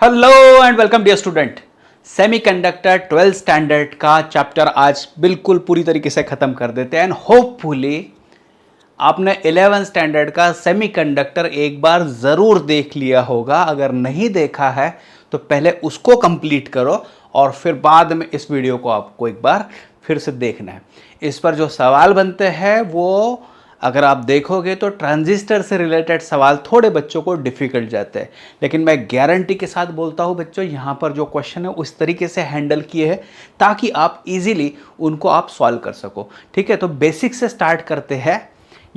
Hello and welcome dear student. Semiconductor 12th standard का chapter आज बिल्कुल पूरी तरीके से खत्म कर देते हैं एंड होपफुली आपने 11th स्टैंडर्ड का सेमीकंडक्टर एक बार ज़रूर देख लिया होगा। अगर नहीं देखा है तो पहले उसको कंप्लीट करो और फिर बाद में इस वीडियो को आपको एक बार फिर से देखना है। इस पर जो सवाल बनते हैं वो अगर आप देखोगे तो ट्रांजिस्टर से रिलेटेड सवाल थोड़े बच्चों को डिफ़िकल्ट जाते हैं, लेकिन मैं गारंटी के साथ बोलता हूँ बच्चों यहाँ पर जो क्वेश्चन है उस तरीके से हैंडल किए हैं ताकि आप इजीली उनको आप सॉल्व कर सको। ठीक है, तो बेसिक से स्टार्ट करते हैं।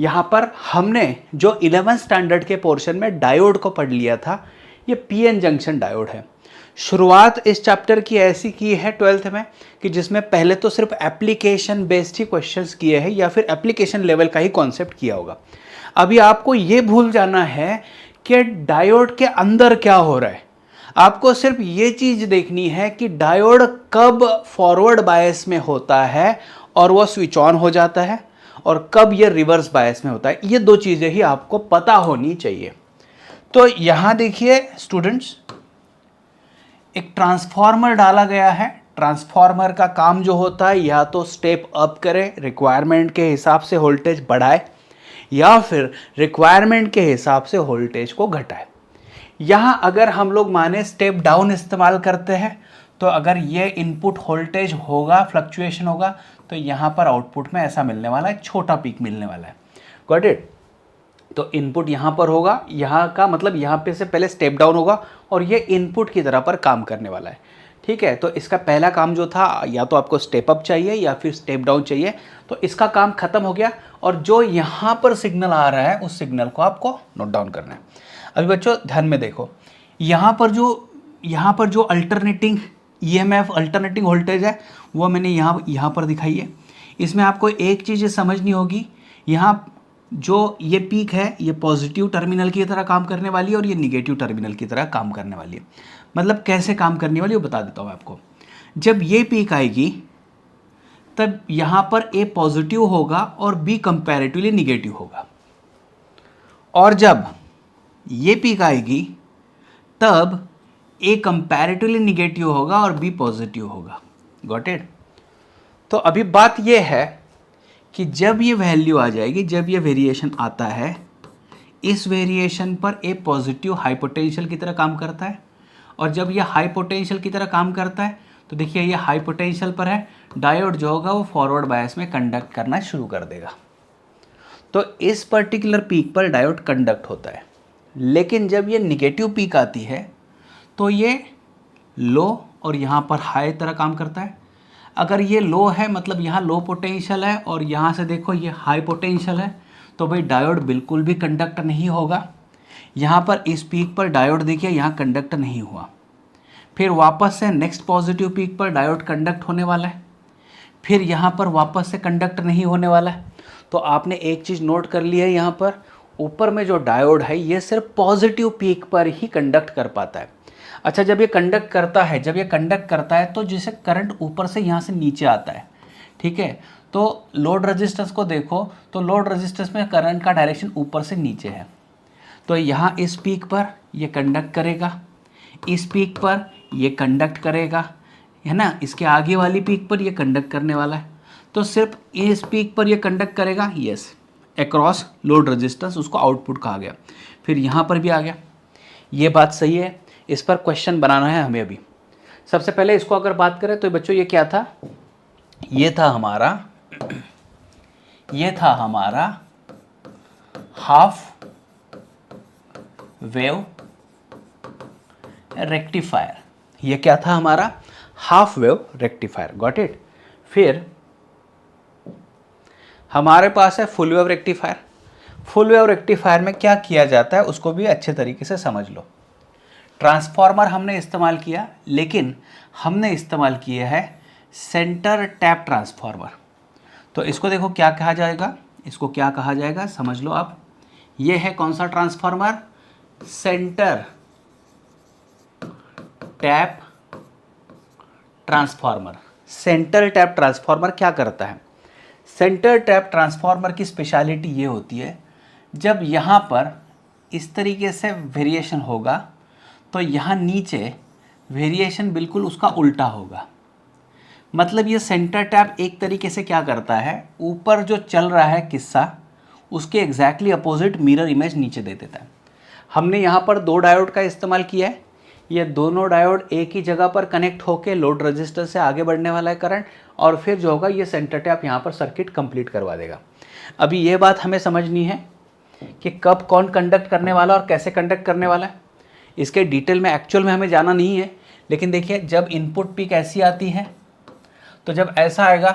यहाँ पर हमने जो 11th स्टैंडर्ड के पोर्शन में डायोड को पढ़ लिया था, ये पीएन जंक्शन डायोड है। शुरुआत इस चैप्टर की ऐसी की है 12th में कि जिसमें पहले तो सिर्फ एप्लीकेशन बेस्ड ही क्वेश्चंस किए हैं या फिर एप्लीकेशन लेवल का ही कॉन्सेप्ट किया होगा। अभी आपको ये भूल जाना है कि डायोड के अंदर क्या हो रहा है। आपको सिर्फ ये चीज़ देखनी है कि डायोड कब फॉरवर्ड बायस में होता है और वो स्विच ऑन हो जाता है और कब ये रिवर्स बायस में होता है। ये दो चीज़ें ही आपको पता होनी चाहिए। तो यहाँ देखिए स्टूडेंट्स, एक ट्रांसफार्मर डाला गया है। ट्रांसफार्मर का काम जो होता है या तो स्टेप अप करे, रिक्वायरमेंट के हिसाब से वोल्टेज बढ़ाए, या फिर रिक्वायरमेंट के हिसाब से वोल्टेज को घटाए। यहाँ अगर हम लोग माने स्टेप डाउन इस्तेमाल करते हैं तो अगर ये इनपुट वोल्टेज होगा, फ्लक्चुएशन होगा, तो यहाँ पर आउटपुट में ऐसा मिलने वाला है, छोटा पीक मिलने वाला है। Got it. तो इनपुट यहाँ पर होगा, यहाँ का मतलब यहाँ पे से पहले स्टेप डाउन होगा और ये इनपुट की तरह पर काम करने वाला है। ठीक है, तो इसका पहला काम जो था या तो आपको स्टेप अप चाहिए या फिर स्टेप डाउन चाहिए, तो इसका काम खत्म हो गया और जो यहाँ पर सिग्नल आ रहा है उस सिग्नल को आपको नोट डाउन करना है। अभी बच्चों ध्यान में देखो, यहाँ पर जो अल्टरनेटिंग ईएमएफ अल्टरनेटिंग वोल्टेज है वो मैंने यहाँ पर दिखाई है। इसमें आपको एक चीज़ समझनी होगी, यहाँ जो ये पीक है ये पॉजिटिव टर्मिनल की तरह काम करने वाली है और ये निगेटिव टर्मिनल की तरह काम करने वाली है। मतलब कैसे काम करने वाली है वो बता देता हूँ आपको। जब ये पीक आएगी तब यहाँ पर ए पॉजिटिव होगा और बी कंपैरेटिवली निगेटिव होगा, और जब ये पीक आएगी तब ए कंपैरेटिवली निगेटिव होगा और बी पॉजिटिव होगा। Got it. तो अभी बात ये है कि जब ये वैल्यू आ जाएगी, जब ये वेरिएशन आता है, इस वेरिएशन पर ए पॉजिटिव हाई पोटेंशियल की तरह काम करता है, और जब ये हाई पोटेंशियल की तरह काम करता है तो देखिए ये हाई पोटेंशियल पर है, डायोड जो होगा वो फॉरवर्ड बायस में कंडक्ट करना शुरू कर देगा। तो इस पर्टिकुलर पीक पर डायोड कंडक्ट होता है, लेकिन जब ये निगेटिव पीक आती है तो ये लो और यहाँ पर हाई तरह काम करता है। अगर ये लो है मतलब यहाँ लो पोटेंशियल है और यहाँ से देखो ये हाई पोटेंशियल है, तो भाई डायोड बिल्कुल भी कंडक्ट नहीं होगा। यहाँ पर इस पीक पर डायोड देखिए यहाँ कंडक्ट नहीं हुआ, फिर वापस से नेक्स्ट पॉजिटिव पीक पर डायोड कंडक्ट होने वाला है, फिर यहाँ पर वापस से कंडक्ट नहीं होने वाला है। तो आपने एक चीज़ नोट कर ली है, यहाँ पर ऊपर में जो डायोड है ये सिर्फ पॉजिटिव पीक पर ही कंडक्ट कर पाता है। अच्छा, जब ये कंडक्ट करता है तो जैसे करंट ऊपर से यहाँ से नीचे आता है। ठीक है, तो लोड रेजिस्टेंस को देखो तो लोड रेजिस्टेंस में करंट का डायरेक्शन ऊपर से नीचे है। तो यहाँ इस पीक पर ये कंडक्ट करेगा, इस पीक पर ये कंडक्ट करेगा, है ना, इसके आगे वाली पीक पर ये कंडक्ट करने वाला है। तो सिर्फ इस पीक पर ये कंडक्ट करेगा, यस, अक्रॉस लोड रेजिस्टेंस, उसको आउटपुट कहा गया। फिर यहाँ पर भी आ गया। ये बात सही है, इस पर क्वेश्चन बनाना है हमें। अभी सबसे पहले इसको अगर बात करें तो बच्चों ये क्या था, ये था हमारा हाफ वेव रेक्टिफायर। ये क्या था हमारा half wave rectifier. Got it. फिर हमारे पास है full wave rectifier. Full wave rectifier में क्या किया जाता है उसको भी अच्छे तरीके से समझ लो। ट्रांसफार्मर हमने इस्तेमाल किया, लेकिन हमने इस्तेमाल किया है सेंटर टैप ट्रांसफार्मर। तो इसको देखो क्या कहा जाएगा, समझ लो आप। ये है कौन सा transformer, centre tap transformer. Centre tap transformer क्या करता है, सेंटर टैप ट्रांसफार्मर की स्पेशलिटी ये होती है, जब यहाँ पर इस तरीके से वेरिएशन होगा तो यहाँ नीचे वेरिएशन बिल्कुल उसका उल्टा होगा। मतलब ये सेंटर टैप एक तरीके से क्या करता है, ऊपर जो चल रहा है किस्सा उसके एग्जैक्टली अपोजिट मिरर इमेज नीचे दे देता है। हमने यहाँ पर 2 डायोड का इस्तेमाल किया है। ये दोनों डायोड एक ही जगह पर कनेक्ट होकर लोड रजिस्टर से आगे बढ़ने वाला है करंट, और फिर जो होगा ये सेंटर टैप यहाँ पर सर्किट कंप्लीट करवा देगा। अभी ये बात हमें समझनी है कि कब कौन कंडक्ट करने वाला और कैसे कंडक्ट करने वाला है। इसके डिटेल में एक्चुअल में हमें जाना नहीं है, लेकिन देखिए जब इनपुट पीक ऐसी आती है तो जब ऐसा आएगा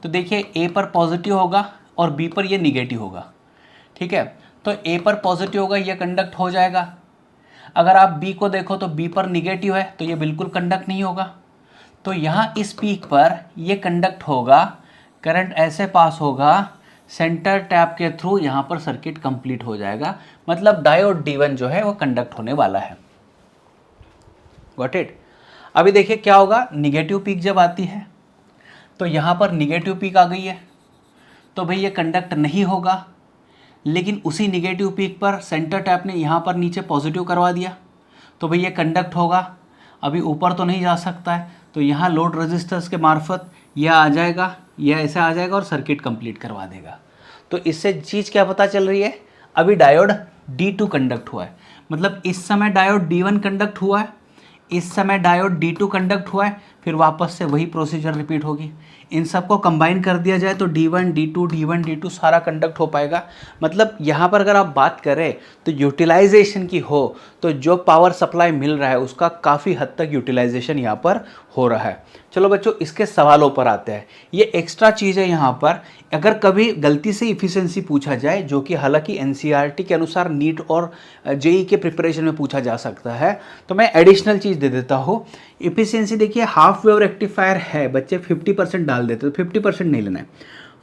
तो देखिए ए पर पॉजिटिव होगा और बी पर ये निगेटिव होगा। ठीक है, तो ए पर पॉजिटिव होगा, ये कंडक्ट हो जाएगा। अगर आप बी को देखो तो बी पर निगेटिव है तो ये बिल्कुल कंडक्ट नहीं होगा। तो यहाँ इस पीक पर ये कंडक्ट होगा, करंट ऐसे पास होगा, सेंटर टैप के थ्रू यहाँ पर सर्किट कंप्लीट हो जाएगा। मतलब डायोड D1 जो है वो कंडक्ट होने वाला है। Got it. अभी देखिए क्या होगा, निगेटिव पीक जब आती है तो यहाँ पर निगेटिव पीक आ गई है तो भाई ये कंडक्ट नहीं होगा, लेकिन उसी निगेटिव पीक पर सेंटर टैप ने यहाँ पर नीचे पॉजिटिव करवा दिया तो भाई ये कंडक्ट होगा। अभी ऊपर तो नहीं जा सकता है तो यहाँ लोड रेजिस्टर्स के मार्फत यह आ जाएगा, यह ऐसे आ जाएगा और सर्किट कंप्लीट करवा देगा। तो इससे चीज़ क्या पता चल रही है, अभी डायोड D2 कंडक्ट हुआ है। मतलब इस समय डायोड D1 कंडक्ट हुआ है, इस समय डायोड D2 कंडक्ट हुआ है, फिर वापस से वही प्रोसीजर रिपीट होगी। इन सबको कंबाइन कर दिया जाए तो D1 D2 D1 D2 सारा कंडक्ट हो पाएगा। मतलब यहाँ पर अगर आप बात करें तो यूटिलाइजेशन की हो तो जो पावर सप्लाई मिल रहा है उसका काफ़ी हद तक यूटिलाइजेशन यहाँ पर हो रहा है। चलो बच्चों इसके सवालों पर आते हैं। ये एक्स्ट्रा चीज़ है यहाँ पर, अगर कभी गलती से इफ़िशियंसी पूछा जाए, जो कि हालांकि NCERT के अनुसार नीट और JEE के प्रिपरेशन में पूछा जा सकता है, तो मैं एडिशनल चीज़ दे देता हूँ। इफ़िशियंसी देखिए हाफ वेव रेक्टिफायर है, बच्चे 50% डाल देते तो 50% नहीं लेना है,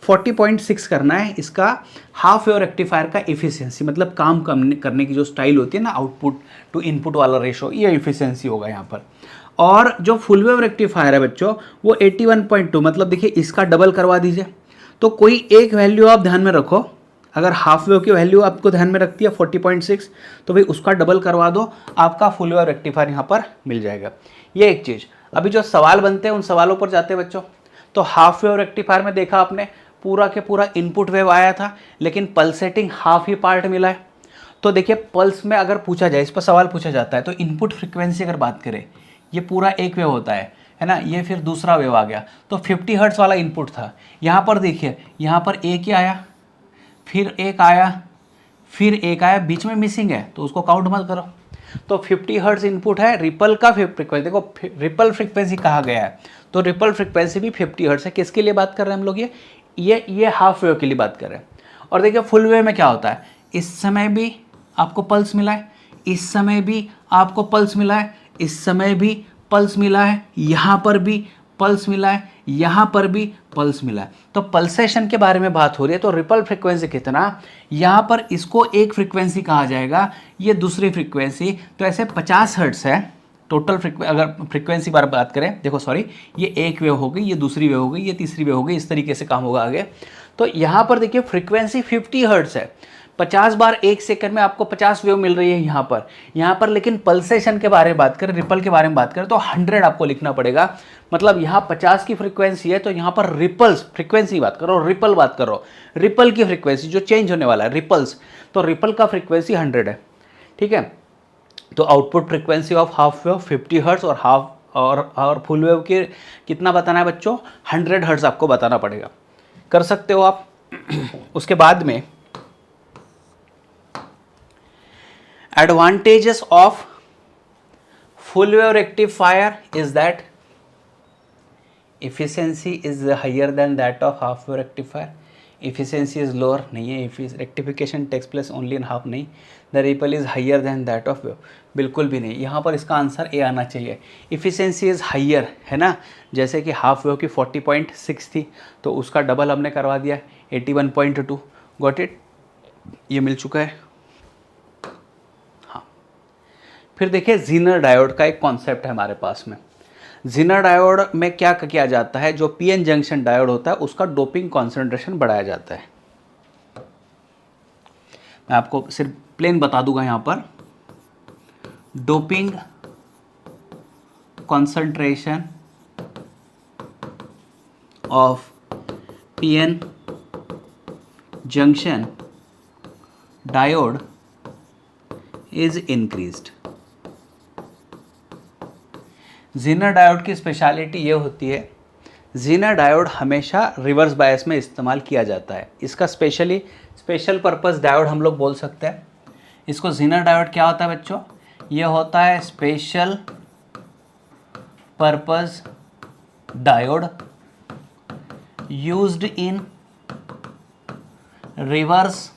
40.6 करना है इसका हाफ वेव रेक्टिफायर का इफ़िशियंसी। मतलब काम करने की जो स्टाइल होती है ना, आउटपुट टू इनपुट वाला रेशो, ये इफ़िशियंसी होगा यहाँ पर। और जो फुल वेव रेक्टिफायर है बच्चों वो 81.2, मतलब देखिए इसका डबल करवा दीजिए। तो कोई एक वैल्यू आप ध्यान में रखो, अगर हाफ वेव की वैल्यू आपको ध्यान में रखती है 40.6 तो भाई उसका डबल करवा दो, आपका फुल वेव रेक्टिफायर यहाँ पर मिल जाएगा। ये एक चीज़। अभी जो सवाल बनते हैं उन सवालों पर जाते हैं बच्चों। तो हाफ वेव रेक्टिफायर में देखा आपने पूरा के पूरा इनपुट वेव आया था, लेकिन पल्सेटिंग हाफ ही पार्ट मिला है। तो देखिए पल्स में अगर पूछा जाए, इस पर सवाल पूछा जाता है तो इनपुट फ्रिक्वेंसी अगर बात करें, ये पूरा एक वेव होता है ना, ये फिर दूसरा वेव आ गया तो 50 हर्ट्ज वाला इनपुट था। यहाँ पर देखिए, यहाँ पर एक ही आया, फिर एक आया, फिर एक आया, बीच में मिसिंग है तो उसको काउंट मत करो। तो 50 हर्ट्ज इनपुट है, रिपल का फ्रिक्वेंसी देखो, रिपल फ्रिक्वेंसी कहा गया है तो रिपल फ्रिक्वेंसी भी 50 हर्ट्ज है। किसके लिए बात कर रहे हैं हम लोग, ये हाफ वेव के लिए बात कर रहे हैं। और देखिए फुल वेव में क्या होता है, इस समय भी आपको पल्स मिला है, इस समय भी आपको पल्स मिला है, इस समय भी पल्स मिला है, यहाँ पर भी पल्स मिला है, यहाँ पर भी पल्स मिला है। तो पल्सेशन के बारे में बात हो रही है। तो रिपल फ्रिक्वेंसी कितना, यहाँ पर इसको एक फ्रिक्वेंसी कहा जाएगा, ये दूसरी फ्रिक्वेंसी। तो ऐसे 50 हर्ट्ज है टोटल अगर फ्रिक्वेंसी बार बात करें, देखो सॉरी, ये एक वेव हो गई, ये दूसरी वेव हो गई, ये तीसरी वेव हो गई, इस तरीके से काम होगा आगे। तो यहाँ पर देखिए फ्रिक्वेंसी 50 हर्ट्ज है, 50 बार एक सेकंड में आपको 50 वेव मिल रही है यहाँ पर। लेकिन पल्सेशन के बारे में बात करें, रिपल के बारे में बात करें तो 100 आपको लिखना पड़ेगा। मतलब यहाँ 50 की फ्रिक्वेंसी है तो यहाँ पर रिपल्स फ्रिक्वेंसी बात करो, रिपल बात करो, रिपल की फ्रिक्वेंसी जो चेंज होने वाला है रिपल्स, तो रिपल का फ्रिक्वेंसी 100 है। ठीक है, तो output frequency of half wave 50 hertz और हाफ और फुल वेव के कितना बताना है बच्चों, 100 हर्ट्ज आपको बताना पड़ेगा। कर सकते हो आप। उसके बाद में advantages of full wave rectifier is that efficiency is higher than that of half wave rectifier, efficiency is lower नहीं है, rectification takes place only in half नहीं, the ripple is higher than that of wave, बिल्कुल भी नहीं। यहाँ पर इसका answer A आना चाहिए, efficiency is higher है ना, जैसे कि हाफ वेव की 40.6 थी तो उसका डबल हमने करवा दिया 81.2, गॉट इट, ये मिल चुका है। फिर देखिए जीनर डायोड का एक कॉन्सेप्ट है हमारे पास में। जीनर डायोड में क्या किया जाता है, जो पीएन जंक्शन डायोड होता है उसका डोपिंग कॉन्सेंट्रेशन बढ़ाया जाता है। मैं आपको सिर्फ प्लेन बता दूंगा यहाँ पर, doping concentration of PN junction diode is increased। Zener diode की स्पेशलिटी ये होती है, ज़ीनर डायोड हमेशा रिवर्स बायस में इस्तेमाल किया जाता है। इसका स्पेशल पर्पस डायोड हम लोग बोल सकते हैं इसको। ज़ीनर डायोड क्या होता है बच्चों? ये होता है special purpose diode used in reverse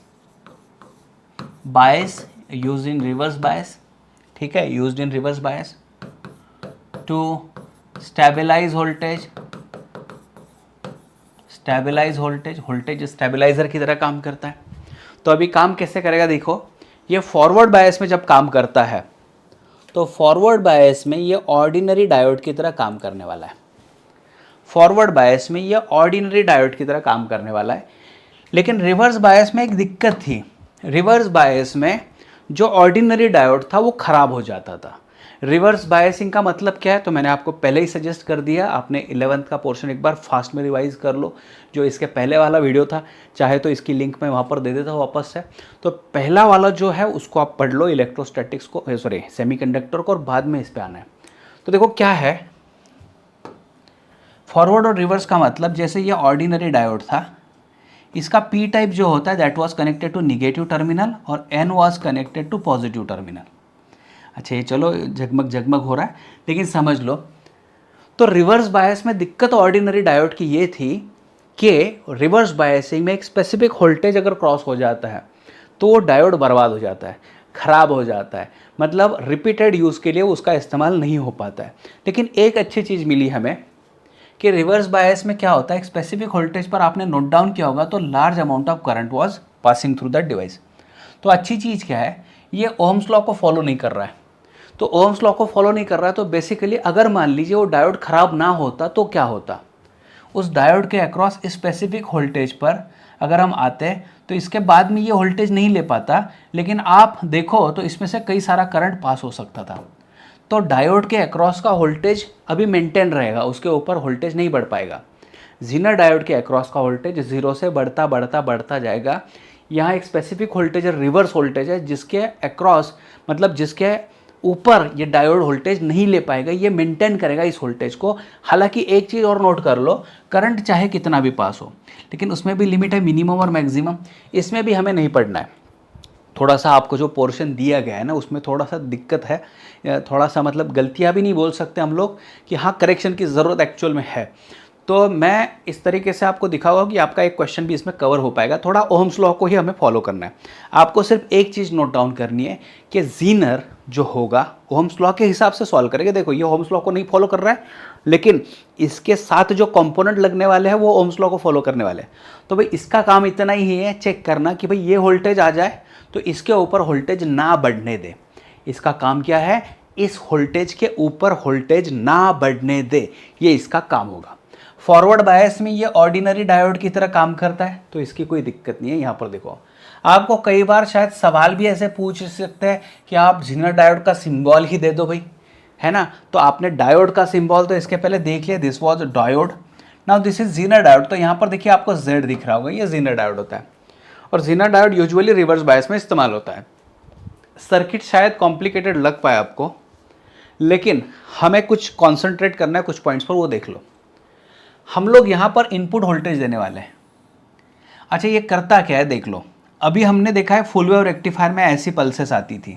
bias, ठीक है, used in reverse bias to stabilise voltage stabiliser की तरह काम करता है। तो अभी काम कैसे करेगा देखो, ये फॉरवर्ड बायस में जब काम करता है तो फॉरवर्ड बायस में ये ऑर्डिनरी डायोड की तरह काम करने वाला है। फॉरवर्ड बायस में ये ऑर्डिनरी डायोड की तरह काम करने वाला है। लेकिन रिवर्स बायस में एक दिक्कत थी, रिवर्स बायस में जो ऑर्डिनरी डायोड था वो ख़राब हो जाता था। रिवर्स बायसिंग का मतलब क्या है तो मैंने आपको पहले ही सजेस्ट कर दिया। आपने 11th का पोर्शन एक बार फास्ट में रिवाइज कर लो, जो इसके पहले वाला वीडियो था, चाहे तो इसकी लिंक मैं वहाँ पर दे देता हूँ वापस से। तो पहला वाला जो है उसको आप पढ़ लो, इलेक्ट्रोस्टैटिक्स को, सॉरी सेमीकंडक्टर को, और बाद में इस पे आना है। तो देखो क्या है, फॉरवर्ड और रिवर्स का मतलब, जैसे ये ऑर्डिनरी डायोड था, इसका पी टाइप जो होता है that was connected to negative terminal और N was connected to positive terminal. अच्छा ये चलो जगमग हो रहा है, लेकिन समझ लो। तो रिवर्स बायस में दिक्कत ऑर्डिनरी डायोड की ये थी कि रिवर्स बायसिंग में एक स्पेसिफिक वोल्टेज अगर क्रॉस हो जाता है तो वो डायोड बर्बाद हो जाता है, ख़राब हो जाता है, मतलब रिपीटेड यूज़ के लिए उसका इस्तेमाल नहीं हो पाता है। लेकिन एक अच्छी चीज़ मिली हमें कि रिवर्स बायस में क्या होता है, एक स्पेसिफिक वोल्टेज पर आपने नोट डाउन किया होगा तो large amount of current was passing through that device. तो अच्छी चीज़ क्या है, ये ओम्स लॉ को फॉलो नहीं कर रहा है। तो ओम्स लॉ को फॉलो नहीं कर रहा है तो बेसिकली अगर मान लीजिए वो डायोड ख़राब ना होता तो क्या होता, उस डायोड के अक्रॉस स्पेसिफिक वोल्टेज पर अगर हम आते तो इसके बाद में ये वोल्टेज नहीं ले पाता, लेकिन आप देखो तो इसमें से कई सारा करंट पास हो सकता था। तो डायोड के अक्रॉस का वोल्टेज अभी मेंटेन रहेगा, उसके ऊपर वोल्टेज नहीं बढ़ पाएगा। ज़ीनर डायोड के अक्रॉस का वोल्टेज जीरो से बढ़ता जाएगा। यहाँ एक स्पेसिफिक वोल्टेज है, रिवर्स वोल्टेज है, जिसके अक्रॉस मतलब जिसके ऊपर ये डायोड वोल्टेज नहीं ले पाएगा, ये मेंटेन करेगा इस वोल्टेज को। हालांकि एक चीज़ और नोट कर लो, करंट चाहे कितना भी पास हो, लेकिन उसमें भी लिमिट है, मिनिमम और मैक्सिमम। इसमें भी हमें नहीं पढ़ना है। थोड़ा सा आपको जो पोर्शन दिया गया है ना उसमें थोड़ा सा दिक्कत है, थोड़ा सा मतलब गलतियाँ भी नहीं बोल सकते हम लोग कि हाँ करेक्शन की ज़रूरत एक्चुअल में है। तो मैं इस तरीके से आपको दिखाऊंगा कि आपका एक क्वेश्चन भी इसमें कवर हो पाएगा। थोड़ा ओम्स लॉ को ही हमें फॉलो करना है। आपको सिर्फ एक चीज़ नोट डाउन करनी है कि ज़ीनर जो होगा ओम्स लॉ के हिसाब से सॉल्व करेंगे। देखो ये ओम्स लॉ को नहीं फॉलो कर रहा है, लेकिन इसके साथ जो कंपोनेंट लगने वाले हैं वो ओम्स लॉ को फॉलो करने वाले हैं। तो भाई इसका काम इतना ही है, चेक करना कि भाई ये वोल्टेज आ जाए तो इसके ऊपर वोल्टेज ना बढ़ने दे। इसका काम क्या है, इस वोल्टेज के ऊपर वोल्टेज ना बढ़ने दे, ये इसका काम होगा। फॉरवर्ड बायस में ये ऑर्डिनरी डायोड की तरह काम करता है तो इसकी कोई दिक्कत नहीं है। यहाँ पर देखो, आपको कई बार शायद सवाल भी ऐसे पूछ सकते हैं कि आप ज़ीनर डायोड का सिंबल ही दे दो भाई, है ना। तो आपने डायोड का सिंबल तो इसके पहले देख लिया, this was diode, now this is zener diode. तो यहाँ पर देखिए आपको Z दिख रहा होगा, ये ज़ीनर डायोड होता है। और ज़ीनर डायोड यूजुअली रिवर्स बायस में इस्तेमाल होता है। सर्किट शायद कॉम्प्लिकेटेड लग पाए आपको, लेकिन हमें कुछ कॉन्सेंट्रेट करना है कुछ पॉइंट्स पर, वो देख लो। हम लोग यहाँ पर इनपुट वोल्टेज देने वाले हैं। अच्छा ये करता क्या है देख लो। अभी हमने देखा है फुल वेव रेक्टिफायर में ऐसी पल्सेस आती थी,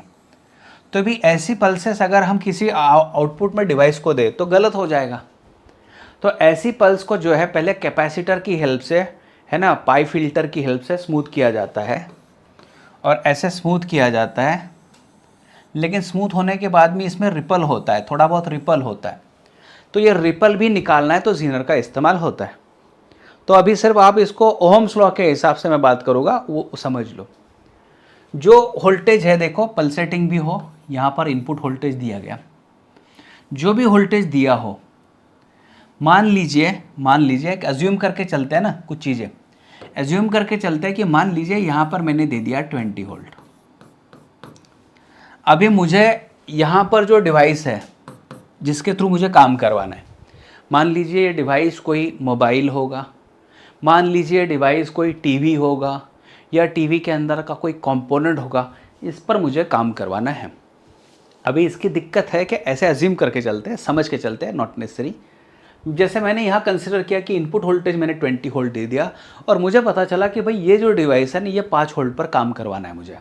तो भी ऐसी पल्सेस अगर हम किसी आउटपुट में डिवाइस को दे तो गलत हो जाएगा। तो ऐसी पल्स को जो है पहले कैपेसिटर की हेल्प से, है ना, पाई फिल्टर की हेल्प से स्मूथ किया जाता है, और ऐसे स्मूथ किया जाता है। लेकिन स्मूथ होने के बाद में इसमें रिपल होता है, थोड़ा बहुत रिपल होता है। तो ये रिपल भी निकालना है तो ज़ीनर का इस्तेमाल होता है। तो अभी सिर्फ आप इसको ओम्स लॉ के हिसाब से मैं बात करूँगा, वो समझ लो। जो वोल्टेज है देखो, पल्सेटिंग भी हो, यहाँ पर इनपुट वोल्टेज दिया गया, जो भी वोल्टेज दिया हो, मान लीजिए एक अज्यूम करके चलते हैं ना, कुछ चीज़ें एज्यूम करके चलते हैं कि मान लीजिए यहाँ पर मैंने दे दिया 20 वोल्ट। अभी मुझे यहाँ पर जो डिवाइस है जिसके थ्रू मुझे काम करवाना है, मान लीजिए ये डिवाइस कोई मोबाइल होगा, मान लीजिए डिवाइस कोई टीवी होगा, या टीवी के अंदर का कोई कंपोनेंट होगा, इस पर मुझे काम करवाना है। अभी इसकी दिक्कत है कि ऐसे अज्यूम करके चलते हैं, समझ के चलते हैं, नॉट नेसेसरी। जैसे मैंने यहाँ कंसिडर किया कि इनपुट वोल्टेज मैंने 20 वोल्ट दे दिया और मुझे पता चला कि भाई ये जो डिवाइस है ना, ये 5 वोल्ट पर काम करवाना है मुझे।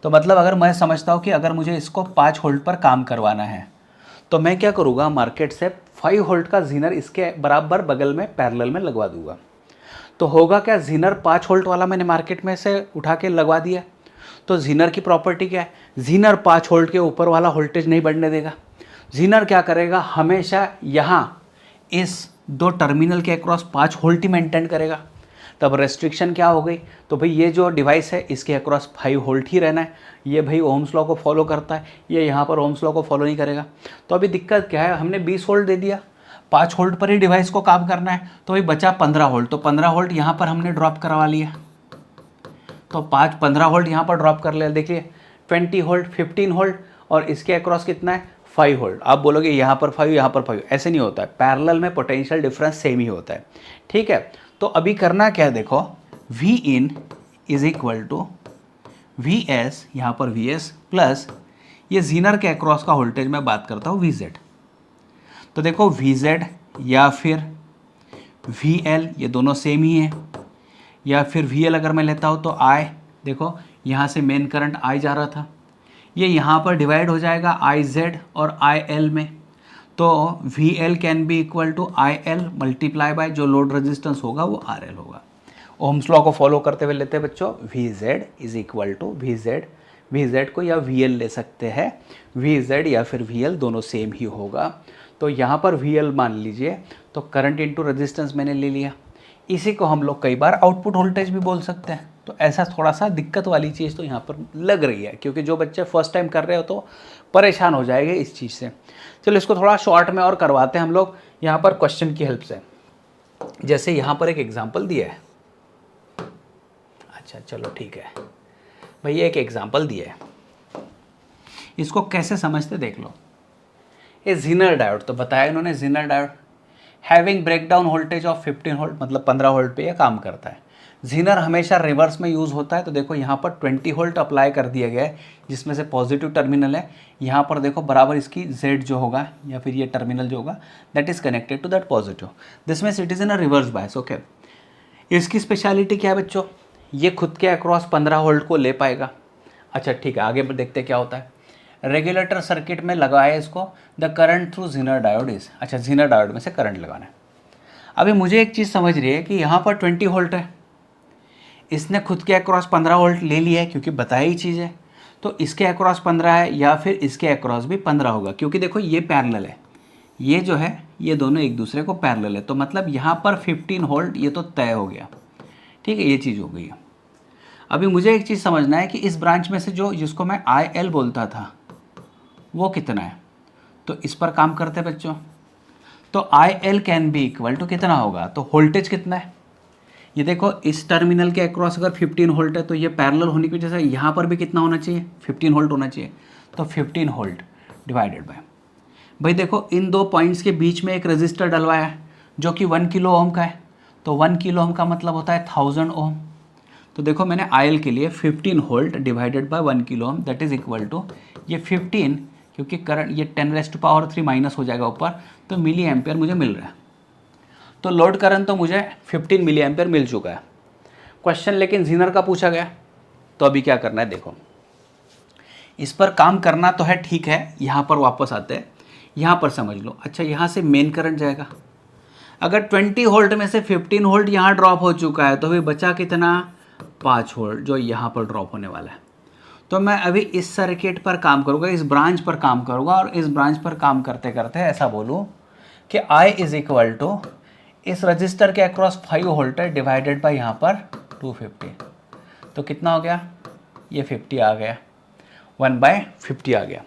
तो मतलब अगर मैं समझता हूँ कि अगर मुझे इसको 5 वोल्ट पर काम करवाना है तो मैं क्या करूँगा, मार्केट से 5 वोल्ट का जीनर इसके बराबर बगल में पैरेलल में लगवा दूंगा। तो होगा क्या, जीनर 5 वोल्ट वाला मैंने मार्केट में से उठा के लगवा दिया, तो जीनर की प्रॉपर्टी क्या है, जीनर 5 वोल्ट के ऊपर वाला वोल्टेज नहीं बढ़ने देगा। जीनर क्या करेगा, हमेशा यहाँ इस दो टर्मिनल के अक्रॉस 5 वोल्ट ही मेंटेन करेगा। तब रेस्ट्रिक्शन क्या हो गई, तो भाई ये जो डिवाइस है इसके अक्रॉस 5 वोल्ट ही रहना है। ये भाई ओम्स लॉ को फॉलो करता है, ये यहाँ पर ओम्स लॉ को फॉलो नहीं करेगा। तो अभी दिक्कत क्या है, हमने 20 वोल्ट दे दिया, 5 वोल्ट पर ही डिवाइस को काम करना है, तो भाई बचा 15 वोल्ट। तो 15 वोल्ट यहाँ पर हमने ड्रॉप करवा लिया, तो 15 वोल्ट यहाँ पर ड्रॉप कर लिया। देखिए 20 वोल्ट, 15 वोल्ट, और इसके अक्रॉस कितना है, 5 वोल्ट। आप बोलोगे यहाँ पर 5 यहाँ पर 5, ऐसे नहीं होता है, पैरेलल में पोटेंशियल डिफरेंस सेम ही होता है। ठीक है, तो अभी करना क्या है, देखो V in is equal to V S, यहाँ पर वी एस प्लस ये जीनर के अक्रॉस का वोल्टेज मैं बात करता हूँ VZ। तो देखो VZ या फिर VL, ये दोनों सेम ही है, या फिर VL अगर मैं लेता हूँ तो I, देखो यहाँ से मेन करंट I जा रहा था, ये यहाँ पर डिवाइड हो जाएगा IZ और IL में। तो VL can be equal to IL multiply by जो लोड रेजिस्टेंस होगा वो RL होगा। ओम्स लॉ को फॉलो करते हुए लेते हैं बच्चों, VZ is equal to VZ को या VL ले सकते हैं, VZ या फिर VL दोनों सेम ही होगा। तो यहाँ पर VL मान लीजिए, तो करंट इनटू रेजिस्टेंस मैंने ले लिया। इसी को हम लोग कई बार आउटपुट वोल्टेज भी बोल सकते हैं। तो ऐसा थोड़ा सा दिक्कत वाली चीज़ तो यहाँ पर लग रही है, क्योंकि जो बच्चे फर्स्ट टाइम कर रहे हो तो परेशान हो जाएंगे इस चीज़ से। चलो इसको थोड़ा शॉर्ट में और करवाते हैं हम लोग यहाँ पर क्वेश्चन की हेल्प से। जैसे यहाँ पर एक एग्जांपल दिया है, अच्छा चलो ठीक है भैया, एक एग्जांपल दिया है, इसको कैसे समझते देख लो। ये जीनर डायोड, तो बताया इन्होंने Zener diode having breakdown voltage of 15 volt, मतलब 15 वोल्ट पे ये काम करता है। जीनर हमेशा रिवर्स में यूज़ होता है, तो देखो यहाँ पर 20 वोल्ट अप्लाई कर दिया गया है, जिसमें से पॉजिटिव टर्मिनल है। यहाँ पर देखो बराबर इसकी Z जो होगा या फिर ये टर्मिनल जो होगा that is connected to that positive, this means it is in a reverse bias. Okay, इसकी स्पेशलिटी क्या है बच्चों, ये खुद के अक्रॉस 15 वोल्ट को ले पाएगा। अच्छा ठीक है, आगे देखते क्या होता है। रेगुलेटर सर्किट में लगाया इसको, the current through Zener diode is, अच्छा जीनर डायोड में से करंट लगाना है। अभी मुझे एक चीज़ समझ रही है कि यहाँ पर 20 वोल्ट है, इसने खुद के अक्रॉस 15 वोल्ट ले लिया है क्योंकि बताया ही चीज़ है, तो इसके अक्रॉस 15 है या फिर इसके अक्रॉस भी 15 होगा, क्योंकि देखो ये पैरेलल है, ये जो है ये दोनों एक दूसरे को पैरेलल है। तो मतलब यहाँ पर 15 वोल्ट ये तो तय हो गया। ठीक है, ये चीज़ हो गई है। अभी मुझे एक चीज़ समझना है कि इस ब्रांच में से जो जिसको मैं IL बोलता था वो कितना है, तो इस पर काम करते हैं बच्चों। तो IL can be equal to कितना होगा, तो वोल्टेज कितना है, ये देखो इस टर्मिनल के अक्रॉस अगर 15 वोल्ट है तो ये पैरेलल होने की वजह से यहाँ पर भी कितना होना चाहिए, 15 वोल्ट होना चाहिए। तो 15 वोल्ट डिवाइडेड बाय, भाई देखो इन दो पॉइंट्स के बीच में एक रजिस्टर डलवाया है जो कि 1 किलो ओम का है, तो 1 किलो ओम का मतलब होता है 1000 ओम। तो देखो मैंने IL के लिए 15 volt divided by 1 kilo ohm that is equal to ये 15, क्योंकि करंट ये 10⁻³ माइनस हो जाएगा ऊपर, तो मिली एम्पियर मुझे मिल रहा है। तो लोड करंट तो मुझे 15 मिली एम्पियर मिल चुका है। क्वेश्चन लेकिन जीनर का पूछा गया, तो अभी क्या करना है देखो, इस पर काम करना तो है ठीक है। यहाँ पर वापस आते हैं, यहाँ पर समझ लो। अच्छा यहाँ से मेन करंट जाएगा, अगर 20 वोल्ट में से 15 वोल्ट यहाँ ड्रॉप हो चुका है तो भी बचा कितना, 5 वोल्ट जो यहाँ पर ड्रॉप होने वाला है। तो मैं अभी इस सर्किट पर काम करूँगा, इस ब्रांच पर काम करूँगा, और इस ब्रांच पर काम करते करते ऐसा बोलूँ कि I इज इक्वल टू इस रजिस्टर के अक्रॉस 5 वोल्ट है डिवाइडेड बाय यहाँ पर 250, तो कितना हो गया, ये 50 आ गया, 1/50 आ गया।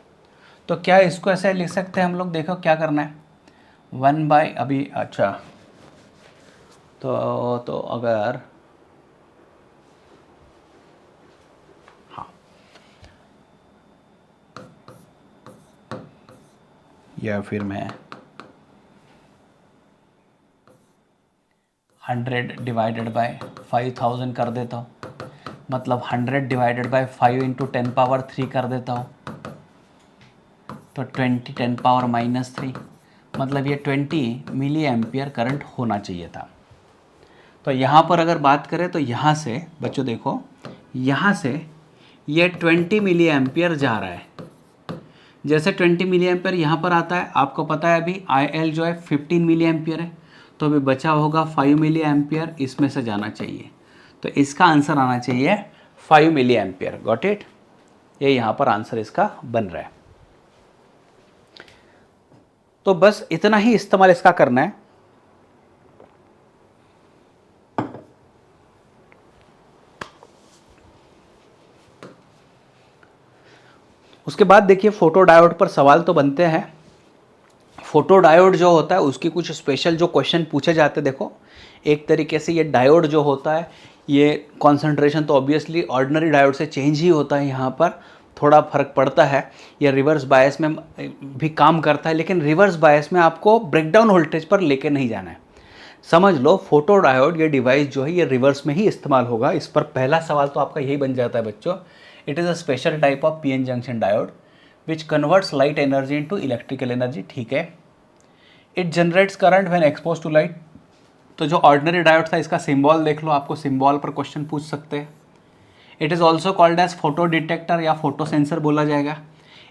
तो क्या इसको ऐसे लिख सकते हैं हम लोग, देखो क्या करना है, 1 अभी अच्छा तो अगर हाँ या फिर मैं 100 डिवाइडेड बाय 5000 कर देता हूँ, मतलब 100 डिवाइडेड बाय 5 इंटू 10⁻³ कर देता हूँ, तो 20 10⁻³ मतलब ये 20 मिली एम्पियर करंट होना चाहिए था। तो यहाँ पर अगर बात करें तो यहाँ से बच्चों देखो, यहाँ से ये 20 मिली एम्पियर जा रहा है। जैसे 20 मिली एम्पियर यहाँ पर आता है, आपको पता है अभी IL जो है 15 मिली एम्पियर है, तो अभी बचा होगा 5 मिली एम्पियर, इसमें से जाना चाहिए। तो इसका आंसर आना चाहिए 5 मिली एम्पियर। Got it? ये यहाँ पर आंसर इसका बन रहा है। तो बस इतना ही इस्तेमाल इसका करना है। उसके बाद देखिए फोटो डायोड पर सवाल तो बनते हैं। फोटो डायोड जो होता है उसकी कुछ स्पेशल जो क्वेश्चन पूछे जाते हैं। देखो एक तरीके से ये डायोड जो होता है, ये कॉन्सेंट्रेशन तो ऑब्वियसली ऑर्डिनरी डायोड से चेंज ही होता है, यहाँ पर थोड़ा फर्क पड़ता है। ये रिवर्स बायस में भी काम करता है, लेकिन रिवर्स बायस में आपको ब्रेकडाउन वोल्टेज पर लेके नहीं जाना है। समझ लो फोटो डायोड ये डिवाइस जो है ये रिवर्स में ही इस्तेमाल होगा। इस पर पहला सवाल तो आपका यही बन जाता है बच्चों। It is a special type of PN junction diode which converts light energy into electrical energy. ठीक है। It generates current when expose to light. तो जो ऑर्डिनरी डायोड था इसका सिंबल देख लो, आपको सिंबल पर क्वेश्चन पूछ सकते हैं। It is also called as photo detector या फोटो सेंसर बोला जाएगा।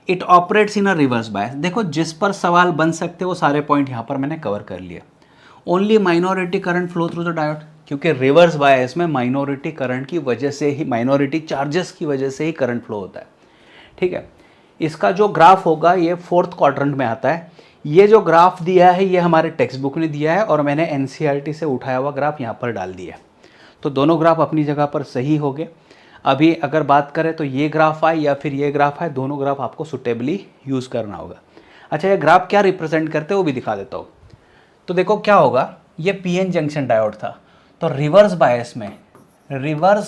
It operates in a reverse bias. देखो जिस पर सवाल बन सकते वो सारे पॉइंट यहाँ पर मैंने कवर कर लिए। Only minority current flow through the diode, क्योंकि रिवर्स बायस में माइनॉरिटी करंट की वजह से ही, माइनॉरिटी चार्जेस की वजह से ही करंट फ्लो होता है। ठीक है। इसका जो ग्राफ होगा ये 4th क्वाड्रेंट में आता है। ये जो ग्राफ दिया है ये हमारे टेक्स्ट बुक ने दिया है और मैंने NCERT से उठाया हुआ ग्राफ यहाँ पर डाल दिया है। तो दोनों ग्राफ अपनी जगह पर सही हो गए। अभी अगर बात करें तो ये ग्राफ आए या फिर ये ग्राफ आए, दोनों ग्राफ आपको सुटेबली यूज़ करना होगा। अच्छा ये ग्राफ क्या रिप्रेजेंट करते हैं वो भी दिखा देता हूँ। तो देखो क्या होगा, ये PN जंक्शन डायोड था। तो रिवर्स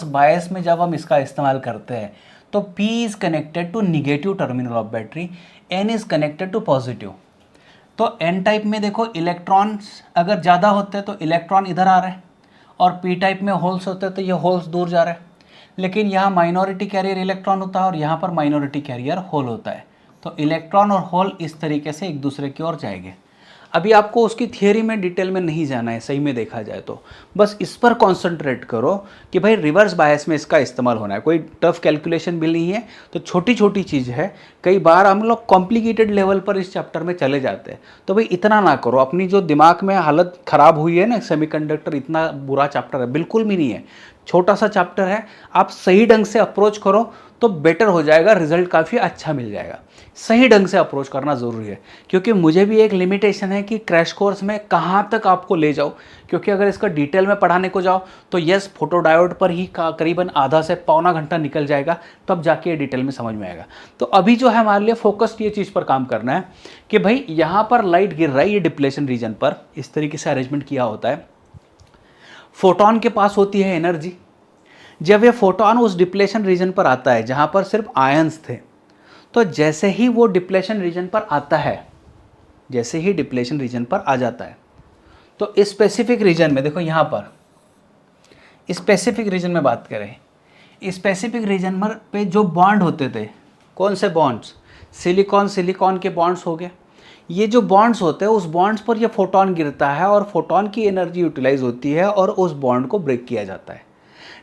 बायस में जब हम इसका इस्तेमाल करते हैं तो P is connected to negative terminal of battery, N is connected to positive. तो N टाइप में देखो इलेक्ट्रॉन्स अगर ज़्यादा होते हैं तो इलेक्ट्रॉन इधर आ रहे हैं, और P टाइप में होल्स होते हैं तो ये होल्स दूर जा रहे हैं। लेकिन यहाँ माइनॉरिटी कैरियर इलेक्ट्रॉन होता है और यहाँ पर माइनॉरिटी कैरियर होल होता है। तो इलेक्ट्रॉन और होल इस तरीके से एक दूसरे की ओर जाएंगे। अभी आपको उसकी थियरी में डिटेल में नहीं जाना है, सही में देखा जाए तो बस इस पर कॉन्सेंट्रेट करो कि भाई रिवर्स बायस में इसका इस्तेमाल होना है। कोई टफ कैलकुलेशन भी नहीं है, तो छोटी छोटी चीज़ है। कई बार हम लोग कॉम्प्लिकेटेड लेवल पर इस चैप्टर में चले जाते हैं, तो भाई इतना ना करो। अपनी जो दिमाग में हालत ख़राब हुई है ना, सेमीकंडक्टर इतना बुरा चैप्टर है, बिल्कुल भी नहीं है। छोटा सा चैप्टर है, आप सही ढंग से अप्रोच करो तो बेटर हो जाएगा, रिजल्ट काफ़ी अच्छा मिल जाएगा। सही ढंग से अप्रोच करना ज़रूरी है, क्योंकि मुझे भी एक लिमिटेशन है कि क्रैश कोर्स में कहाँ तक आपको ले जाओ। क्योंकि अगर इसका डिटेल में पढ़ाने को जाओ तो यस फोटो डायोड पर ही करीबन आधा से पौना घंटा निकल जाएगा, तब जाके ये डिटेल में समझ में आएगा। तो अभी जो है हमारे लिए फोकस्ड ये चीज़ पर काम करना है कि भाई यहाँ पर लाइट गिर रहा है, ये डिप्लेशन रीजन पर इस तरीके से अरेंजमेंट किया होता है। फोटोन के पास होती है एनर्जी। जब ये फोटोन उस डिप्लेशन रीजन पर आता है जहाँ पर सिर्फ आयंस थे, तो जैसे ही वो डिप्लेशन रीजन पर आता है, जैसे ही डिप्लेशन रीजन पर आ जाता है, तो स्पेसिफिक रीजन में देखो यहाँ पर स्पेसिफिक रीजन में बात करें, स्पेसिफिक रीजन पर पे जो बॉन्ड होते थे, कौन से बॉन्ड्स, सिलिकॉन सिलिकॉन के बॉन्ड्स हो गए। ये जो बॉन्ड्स होते हैं उस बॉन्ड्स पर ये फोटोन गिरता है और फोटोन की एनर्जी यूटिलाइज होती है और उस बॉन्ड को ब्रेक किया जाता है।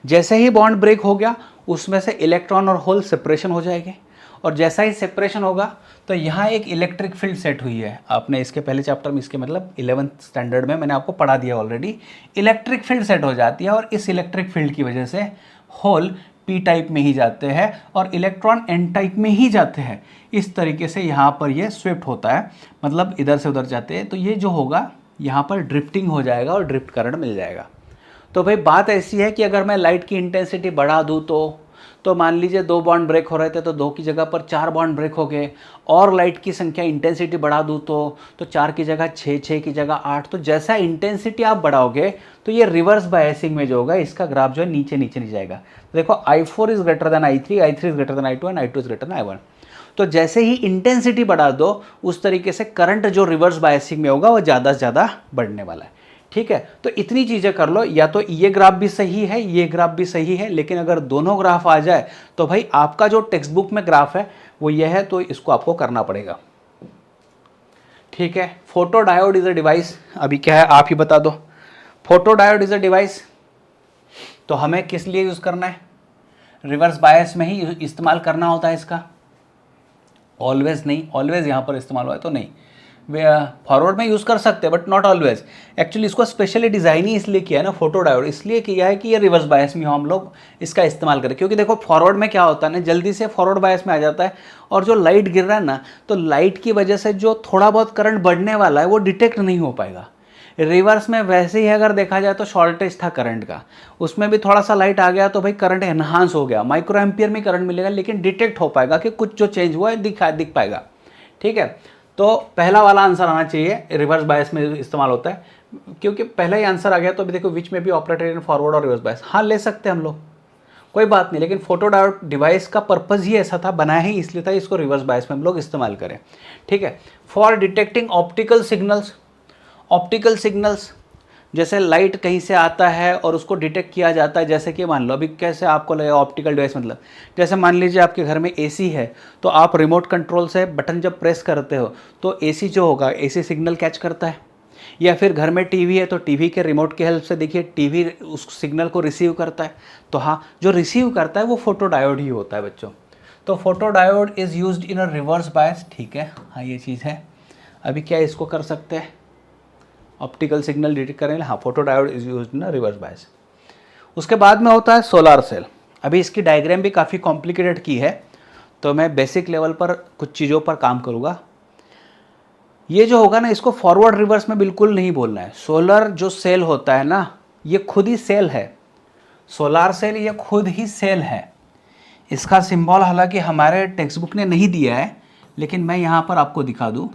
जैसे ही बॉन्ड ब्रेक हो गया उसमें से इलेक्ट्रॉन और होल सेपरेशन हो जाएंगे, और जैसा ही सेपरेशन होगा तो यहाँ एक इलेक्ट्रिक फील्ड सेट हुई है। आपने इसके पहले चैप्टर में, इसके मतलब 11th स्टैंडर्ड में मैंने आपको पढ़ा दिया ऑलरेडी। इलेक्ट्रिक फील्ड सेट हो जाती है और इस इलेक्ट्रिक फील्ड की वजह से होल P टाइप में ही जाते हैं और इलेक्ट्रॉन N टाइप में ही जाते हैं। इस तरीके से यहाँ पर ये स्विफ्ट होता है, मतलब इधर से उधर जाते हैं। तो ये जो होगा यहाँ पर ड्रिफ्टिंग हो जाएगा और ड्रिफ्ट करंट मिल जाएगा। तो भाई बात ऐसी है कि अगर मैं लाइट की इंटेंसिटी बढ़ा दूँ तो मान लीजिए 2 बॉन्ड ब्रेक हो रहे थे तो 2 की जगह पर 4 बॉन्ड ब्रेक हो गए, और लाइट की संख्या इंटेंसिटी बढ़ा दूँ तो 4 की जगह 6, 6 की जगह 8। तो जैसा इंटेंसिटी आप बढ़ाओगे तो ये रिवर्स बायसिंग में जो होगा इसका ग्राफ जो है नीचे नीचे नहीं जाएगा। तो देखो I4 is greater than I3, I3 is greater than I2 and I2 is greater than I1। तो जैसे ही इंटेंसिटी बढ़ा दो उस तरीके से करंट जो रिवर्स बायसिंग में होगा वो ज़्यादा से ज़्यादा बढ़ने वाला है। ठीक है, तो इतनी चीज़ें कर लो, या तो ये ग्राफ भी सही है ये ग्राफ भी सही है, लेकिन अगर दोनों ग्राफ आ जाए तो भाई आपका जो टेक्स्ट बुक में ग्राफ है वो ये है, तो इसको आपको करना पड़ेगा। ठीक है, photo diode is a device, अभी क्या है आप ही बता दो। Photo diode is a device, तो हमें किस लिए यूज़ करना है? रिवर्स बायस में ही इस्तेमाल करना होता है इसका, ऑलवेज नहीं। ऑलवेज यहाँ पर इस्तेमाल हुआ है तो नहीं, फॉरवर्ड में यूज़ कर सकते हैं बट नॉट ऑलवेज। एक्चुअली इसको स्पेशली डिज़ाइन ही इसलिए किया है ना, फोटो डायोड इसलिए किया है कि ये रिवर्स बायस में हम लोग इसका इस्तेमाल करें। क्योंकि देखो फॉरवर्ड में क्या होता है ना, जल्दी से फॉरवर्ड बायस में आ जाता है, और जो लाइट गिर रहा है ना, तो लाइट की वजह से जो थोड़ा बहुत करंट बढ़ने वाला है वो डिटेक्ट नहीं हो पाएगा। रिवर्स में वैसे ही अगर देखा जाए तो शॉर्टेज था करंट का, उसमें भी थोड़ा सा लाइट आ गया तो भाई करंट एनहांस हो गया, माइक्रो एम्पियर में करंट मिलेगा, लेकिन डिटेक्ट हो पाएगा कि कुछ जो चेंज हुआ है दिख पाएगा। ठीक है, तो पहला वाला आंसर आना चाहिए, रिवर्स बायस में इस्तेमाल होता है। क्योंकि पहला ही आंसर आ गया तो अभी देखो विच में भी ऑपरेटेड इन फॉरवर्ड और रिवर्स बायस, हाँ ले सकते हैं हम लोग, कोई बात नहीं, लेकिन फोटो डायोड डिवाइस का पर्पज़ ही ऐसा था, बनाया ही इसलिए था इसको रिवर्स बायस में हम लोग इस्तेमाल करें। ठीक है, for detecting optical signals, optical signals जैसे लाइट कहीं से आता है और उसको डिटेक्ट किया जाता है, जैसे कि मान लो अभी कैसे आपको लगेगा ऑप्टिकल डिवाइस, मतलब जैसे मान लीजिए आपके घर में एसी है, तो आप रिमोट कंट्रोल से बटन जब प्रेस करते हो तो एसी जो होगा एसी सिग्नल कैच करता है, या फिर घर में टीवी है तो टीवी के रिमोट की हेल्प से देखिए टीवी उस सिग्नल को रिसीव करता है। तो हाँ, जो रिसीव करता है वो फोटो डायोड ही होता है बच्चों। तो photo diode is used in a reverse bias. ठीक है, हाँ ये चीज़ है। अभी क्या इसको कर सकते हैं, ऑप्टिकल सिग्नल डिटेक्ट करेंगे, हाँ photo diode is used in reverse बायस। उसके बाद में होता है सोलार सेल। अभी इसकी डायग्राम भी काफ़ी कॉम्प्लिकेटेड की है, तो मैं बेसिक लेवल पर कुछ चीज़ों पर काम करूँगा। ये जो होगा ना, इसको फॉरवर्ड रिवर्स में बिल्कुल नहीं बोलना है। सोलर जो सेल होता है ना, ये खुद ही सेल है, सोलार सेल ये खुद ही सेल है। इसका सिंबल हालांकि हमारे टेक्स्ट बुक ने नहीं दिया है, लेकिन मैं यहाँ पर आपको दिखा दूँ,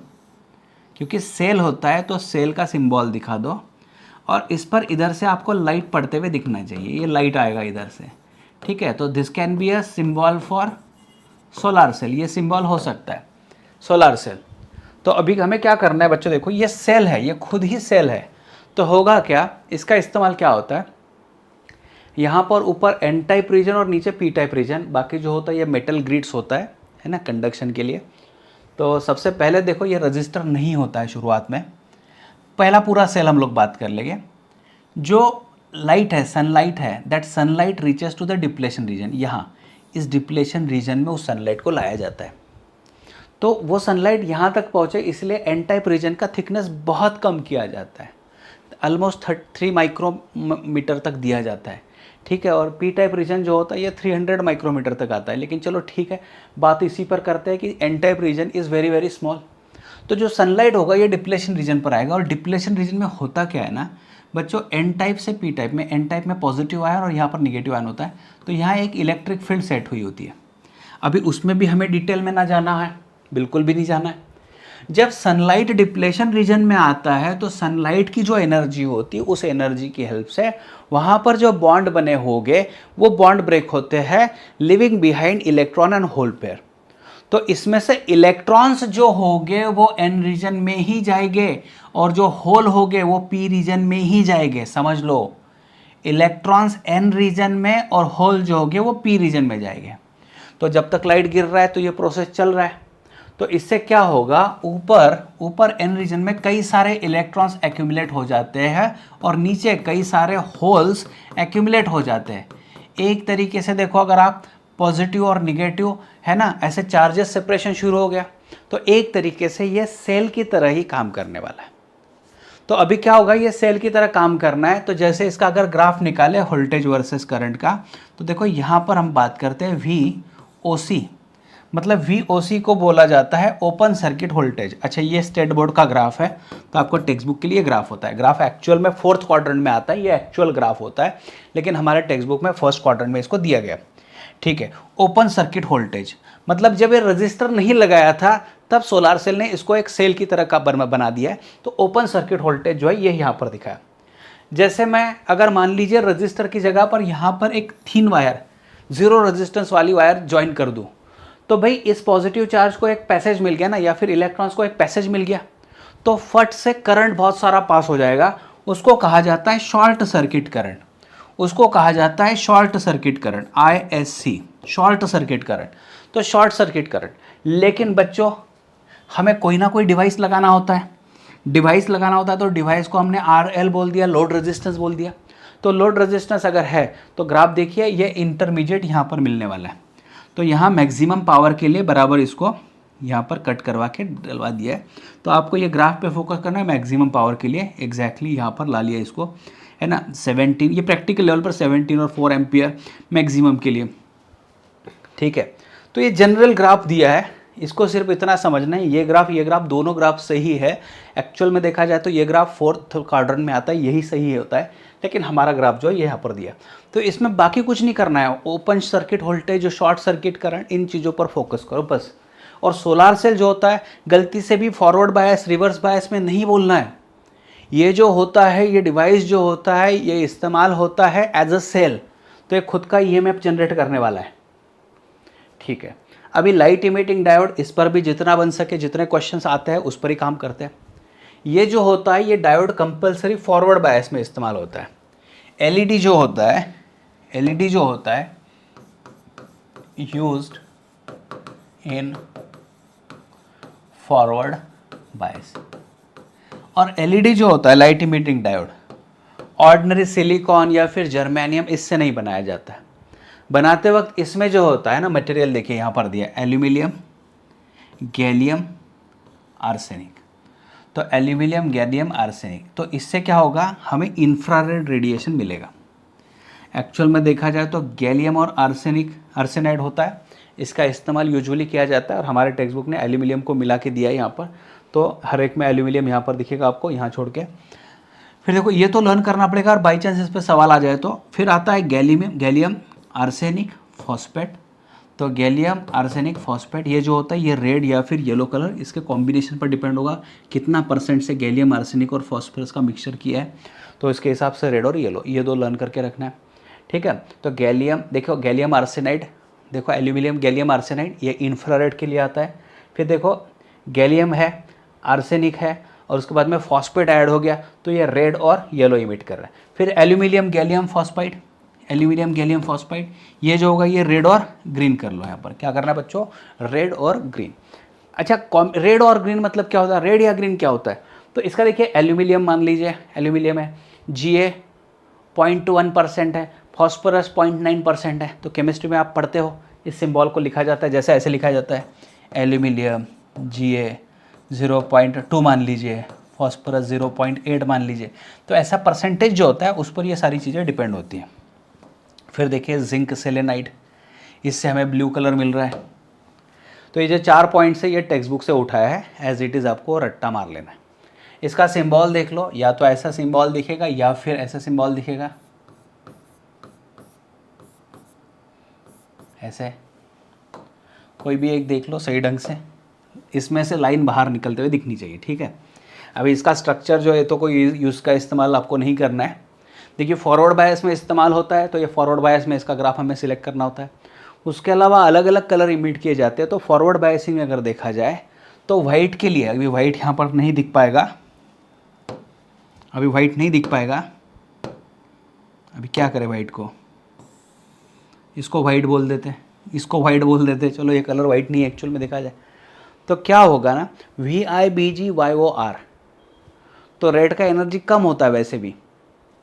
क्योंकि सेल होता है तो सेल का सिंबल दिखा दो, और इस पर इधर से आपको लाइट पड़ते हुए दिखना चाहिए, ये लाइट आएगा इधर से। ठीक है, तो this can be a symbol for solar cell, ये सिंबल हो सकता है सोलार सेल। तो अभी हमें क्या करना है बच्चों, देखो ये सेल है, ये खुद ही सेल है, तो होगा क्या, इसका इस्तेमाल क्या होता है, यहाँ पर ऊपर एन टाइप रीजन और नीचे पी टाइप रीजन, बाकी जो होता है ये मेटल ग्रिड्स होता है ना, कंडक्शन के लिए। तो सबसे पहले देखो ये रजिस्टर नहीं होता है शुरुआत में, पहला पूरा सेल हम लोग बात कर लेंगे। जो लाइट है, सनलाइट है, that sunlight reaches to the depletion region, यहाँ इस डिप्लेशन रीजन में उस सनलाइट को लाया जाता है। तो वो सनलाइट यहाँ तक पहुँचे इसलिए एन टाइप रीजन का थिकनेस बहुत कम किया जाता है, ऑलमोस्ट 3 माइक्रोमीटर तक दिया जाता है। ठीक है, और पी टाइप रीजन जो होता है ये 300 माइक्रोमीटर तक आता है, लेकिन चलो ठीक है, बात इसी पर करते हैं कि N type region is very very small. तो जो सनलाइट होगा ये डिप्लेशन रीजन पर आएगा, और डिप्लेशन रीजन में होता क्या है ना बच्चों, एन टाइप से पी टाइप में, एन टाइप में पॉजिटिव आयन और यहाँ पर निगेटिव आयन होता है, तो यहाँ एक इलेक्ट्रिक फील्ड सेट हुई होती है। अभी उसमें भी हमें डिटेल में ना जाना है, बिल्कुल भी नहीं जाना है। जब सनलाइट डिप्लेशन रीजन में आता है तो सनलाइट की जो एनर्जी होती है उस एनर्जी की हेल्प से वहाँ पर जो बॉन्ड बने होंगे वो बॉन्ड ब्रेक होते हैं, living behind electron and hole pair. तो इसमें से इलेक्ट्रॉन्स जो होंगे वो एन रीजन में ही जाएंगे, और जो होल होंगे वो पी रीजन में ही जाएंगे। समझ लो, इलेक्ट्रॉन्स एन रीजन में और होल जो होंगे वो पी रीजन में जाएंगे। तो जब तक लाइट गिर रहा है तो ये प्रोसेस चल रहा है, तो इससे क्या होगा, ऊपर एन रीजन में कई सारे इलेक्ट्रॉन्स एक्यूमुलेट हो जाते हैं और नीचे कई सारे होल्स एक्यूमुलेट हो जाते हैं। एक तरीके से देखो, अगर आप पॉजिटिव और निगेटिव है ना, ऐसे चार्जेस सेपरेशन शुरू हो गया, तो एक तरीके से ये सेल की तरह ही काम करने वाला है। तो अभी क्या होगा, ये सेल की तरह काम करना है, तो जैसे इसका अगर ग्राफ निकाले वोल्टेज वर्सेस करंट का, तो देखो यहाँ पर हम बात करते हैं VOC, मतलब VOC को बोला जाता है ओपन सर्किट वोल्टेज। अच्छा, ये स्टेट बोर्ड का ग्राफ है, तो आपको टेक्स्ट बुक के लिए ग्राफ होता है, ग्राफ एक्चुअल में 4th क्वाड्रेंट में आता है, ये एक्चुअल ग्राफ होता है, लेकिन हमारे टेक्स्ट बुक में 1st क्वाड्रेंट में इसको दिया गया। ठीक है, ओपन सर्किट वोल्टेज मतलब जब ये रजिस्टर नहीं लगाया था तब सोलार सेल ने इसको एक सेल की तरह का बना दिया है, तो ओपन सर्किट वोल्टेज जो है ये यहाँ पर दिखा है। जैसे मैं अगर मान लीजिए रजिस्टर की जगह पर यहाँ पर एक थिन वायर, जीरो रेजिस्टेंस वाली वायर ज्वाइन कर दूँ, तो भाई इस पॉजिटिव चार्ज को एक पैसेज मिल गया ना, या फिर इलेक्ट्रॉन्स को एक पैसेज मिल गया, तो फट से करंट बहुत सारा पास हो जाएगा। उसको कहा जाता है शॉर्ट सर्किट करंट, उसको कहा जाता है short circuit current, ISC, short circuit current. तो शॉर्ट सर्किट करंट, लेकिन बच्चों हमें कोई ना कोई डिवाइस लगाना होता है, डिवाइस लगाना होता है, तो डिवाइस को हमने RL बोल दिया, लोड रेजिस्टेंस बोल दिया। तो लोड रेजिस्टेंस अगर है तो ग्राफ देखिए ये इंटरमीडिएट यहाँ पर मिलने वाला है, तो यहाँ मैक्सिमम पावर के लिए बराबर इसको यहाँ पर कट करवा के डलवा दिया है। तो आपको ये ग्राफ पे फोकस करना है मैक्सिमम पावर के लिए, एग्जैक्टली यहाँ पर ला लिया इसको, है ना, 17, ये प्रैक्टिकल लेवल पर 17 और 4 एम्पियर मैक्सिमम के लिए, ठीक है। तो ये जनरल ग्राफ दिया है, इसको सिर्फ इतना समझना है, ये ग्राफ दोनों ग्राफ सही है। एक्चुअल में देखा जाए तो ये ग्राफ 4th क्वाड्रेंट में आता है, यही सही होता है, लेकिन हमारा ग्राफ जो है ये यहाँ पर दिया। तो इसमें बाकी कुछ नहीं करना है, open circuit voltage, short circuit current, इन चीज़ों पर फोकस करो बस। और सोलार सेल जो होता है गलती से भी फॉरवर्ड बायस रिवर्स बायस में नहीं बोलना है। ये जो होता है, ये डिवाइस जो होता है, ये इस्तेमाल होता है एज अ सेल, तो ये खुद का EMF जनरेट करने वाला है, ठीक है। अभी लाइट इमिटिंग डायोड, इस पर भी जितना बन सके, जितने क्वेश्चंस आते हैं उस पर ही काम करते हैं। ये जो होता है, ये डायोड कंपलसरी फॉरवर्ड बायस में इस्तेमाल होता है। LED जो होता है, LED जो होता है यूज्ड इन फॉरवर्ड बायस, और LED जो होता है light emitting diode, ordinary silicon या फिर जर्मेनियम, इससे नहीं बनाया जाता है। बनाते वक्त इसमें जो होता है ना मटेरियल, देखिए यहाँ पर दिया एल्यूमिनियम, गैलियम, आर्सेनिक। तो एल्यूमिनियम, गैलियम, आर्सेनिक, तो इससे क्या होगा, हमें इंफ्रारेड रेडिएशन मिलेगा। एक्चुअल में देखा जाए तो गैलियम और आर्सेनाइड होता है, इसका इस्तेमाल यूजुअली किया जाता है, और हमारे टेक्स्ट बुक ने एल्यूमिनियम को मिला के दिया है यहाँ पर। तो हर एक में एल्यूमिनियम यहाँ पर दिखेगा आपको, यहाँ छोड़ के। फिर देखो ये तो लर्न करना पड़ेगा, और बाई चांस इस पर सवाल आ जाए तो फिर आता है गैलियम आर्सेनिक फॉस्फेट। तो गैलियम आर्सेनिक फॉस्फेट, ये जो होता है ये रेड या फिर येलो कलर, इसके कॉम्बिनेशन पर डिपेंड होगा कितना % से गैलियम आर्सेनिक और फॉस्फोरस का मिक्सचर किया है, तो इसके हिसाब से रेड और येलो, ये दो लर्न करके रखना है, ठीक है। तो गैलियम, देखो गैलियम आर्सेनाइड, देखो एल्यूमिनियम गैलियम आर्सेनाइड, ये इंफ्रारेड के लिए आता है। फिर देखो गैलियम है, आर्सेनिक है, और उसके बाद में फॉस्फेट ऐड हो गया, तो ये रेड और येलो इमिट कर रहा है। फिर aluminium gallium phosphide, aluminium gallium phosphide, ये जो होगा ये रेड और ग्रीन कर लो। यहाँ पर क्या करना है बच्चों, रेड और ग्रीन। अच्छा, रेड और ग्रीन मतलब क्या होता है, रेड या ग्रीन क्या होता है, तो इसका देखिए एल्यूमिनियम मान लीजिए, एल्यूमिनियम है, Ga 0.1% है, फॉस्फोरस 0.9% है। तो केमिस्ट्री में आप पढ़ते हो, इस सिंबल को लिखा जाता है, जैसे ऐसे लिखा जाता है, एल्यूमिनियम Ga 0.2 मान लीजिए, फॉस्फोरस 0.8 मान लीजिए। तो ऐसा परसेंटेज जो होता है उस पर ये सारी चीज़ें डिपेंड होती हैं। फिर देखिए जिंक सेलेनाइड, इससे हमें ब्लू कलर मिल रहा है। तो ये जो 4 पॉइंट्स है ये टेक्स्ट बुक से उठाया है, एज इट इज़ आपको रट्टा मार लेना है। इसका सिंबल देख लो, या तो ऐसा सिंबल दिखेगा या फिर ऐसा सिंबल दिखेगा, ऐसे कोई भी एक देख लो सही ढंग से, इसमें से लाइन बाहर निकलते हुए दिखनी चाहिए, ठीक है। अभी इसका स्ट्रक्चर जो है तो कोई यूज़ का इस्तेमाल आपको नहीं करना है। देखिए फॉरवर्ड बायस में इस्तेमाल होता है, तो ये फॉरवर्ड बायस में इसका ग्राफ हमें सिलेक्ट करना होता है। उसके अलावा अलग अलग कलर इमिट किए जाते हैं। तो फॉरवर्ड बायसिंग में अगर देखा जाए तो वाइट के लिए, अभी वाइट यहाँ पर नहीं दिख पाएगा, अभी वाइट नहीं दिख पाएगा, अभी क्या करें वाइट को, इसको वाइट बोल देते, इसको वाइट बोल देते, चलो ये कलर वाइट नहीं है एक्चुअल में देखा जाए तो क्या होगा ना, VIBGYOR। तो रेड का एनर्जी कम होता है, वैसे भी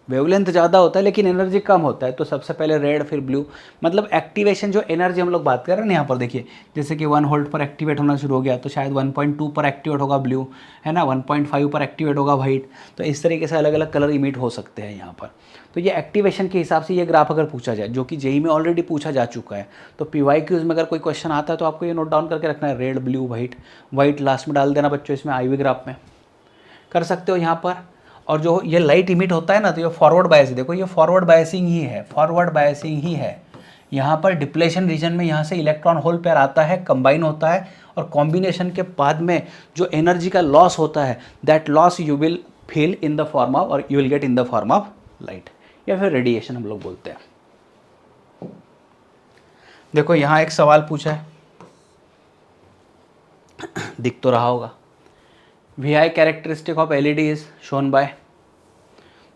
वेवलेंथ ज़्यादा होता है लेकिन एनर्जी कम होता है। तो सबसे पहले रेड फिर ब्लू, मतलब एक्टिवेशन जो एनर्जी हम लोग बात कर रहे हैं ना यहाँ पर देखिए, जैसे कि 1 वोल्ट पर एक्टिवेट होना शुरू हो गया तो शायद 1.2 पर एक्टिवेट होगा ब्लू, है ना, 1.5 पर एक्टिवेट होगा वाइट। तो इस तरीके से अलग अलग कलर इमिट हो सकते हैं यहाँ पर। तो ये एक्टिवेशन के हिसाब से ये ग्राफ अगर पूछा जाए, जो कि जेई में ऑलरेडी पूछा जा चुका है, तो PYQs में अगर कोई क्वेश्चन आता है तो आपको ये नोट डाउन करके रखना है, red blue white, white last में डाल देना बच्चों, इसमें IV ग्राफ में कर सकते हो यहाँ पर। और जो ये लाइट इमिट होता है ना, तो ये फॉरवर्ड बायस, देखो ये फॉरवर्ड बायसिंग ही है, फॉरवर्ड बायसिंग ही है। यहाँ पर डिप्लेशन रीजन में यहाँ से इलेक्ट्रॉन होल पेयर आता है, कंबाइन होता है, और कॉम्बिनेशन के बाद में जो एनर्जी का लॉस होता है, that loss you will feel in the form of, और you will get in the form of light, या फिर रेडिएशन हम लोग बोलते हैं। देखो यहाँ एक सवाल पूछा है, दिख तो रहा होगा। V I characteristic of LED is shown by.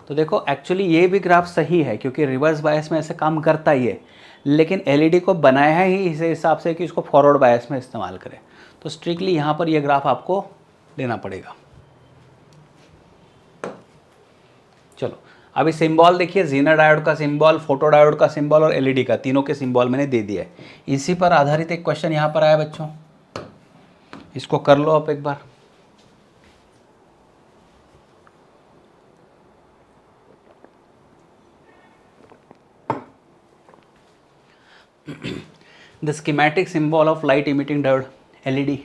तो देखो एक्चुअली ये भी ग्राफ सही है क्योंकि रिवर्स बायस में ऐसे काम करता ही है, लेकिन एलईडी को बनाया है ही इस हिसाब से कि इसको फॉरवर्ड बायस में इस्तेमाल करें। तो स्ट्रिक्टली यहाँ पर ये ग्राफ आपको लेना पड़ेगा। चलो अभी सिंबल देखिए, जीनर डायोड का सिंबल, फोटो डायोड का सिंबल और एलईडी का, तीनों के सिंबल मैंने दे दिया है। इसी पर आधारित एक क्वेश्चन यहाँ पर आया बच्चों, इसको कर लो आप एक बार। The schematic symbol of light emitting diode LED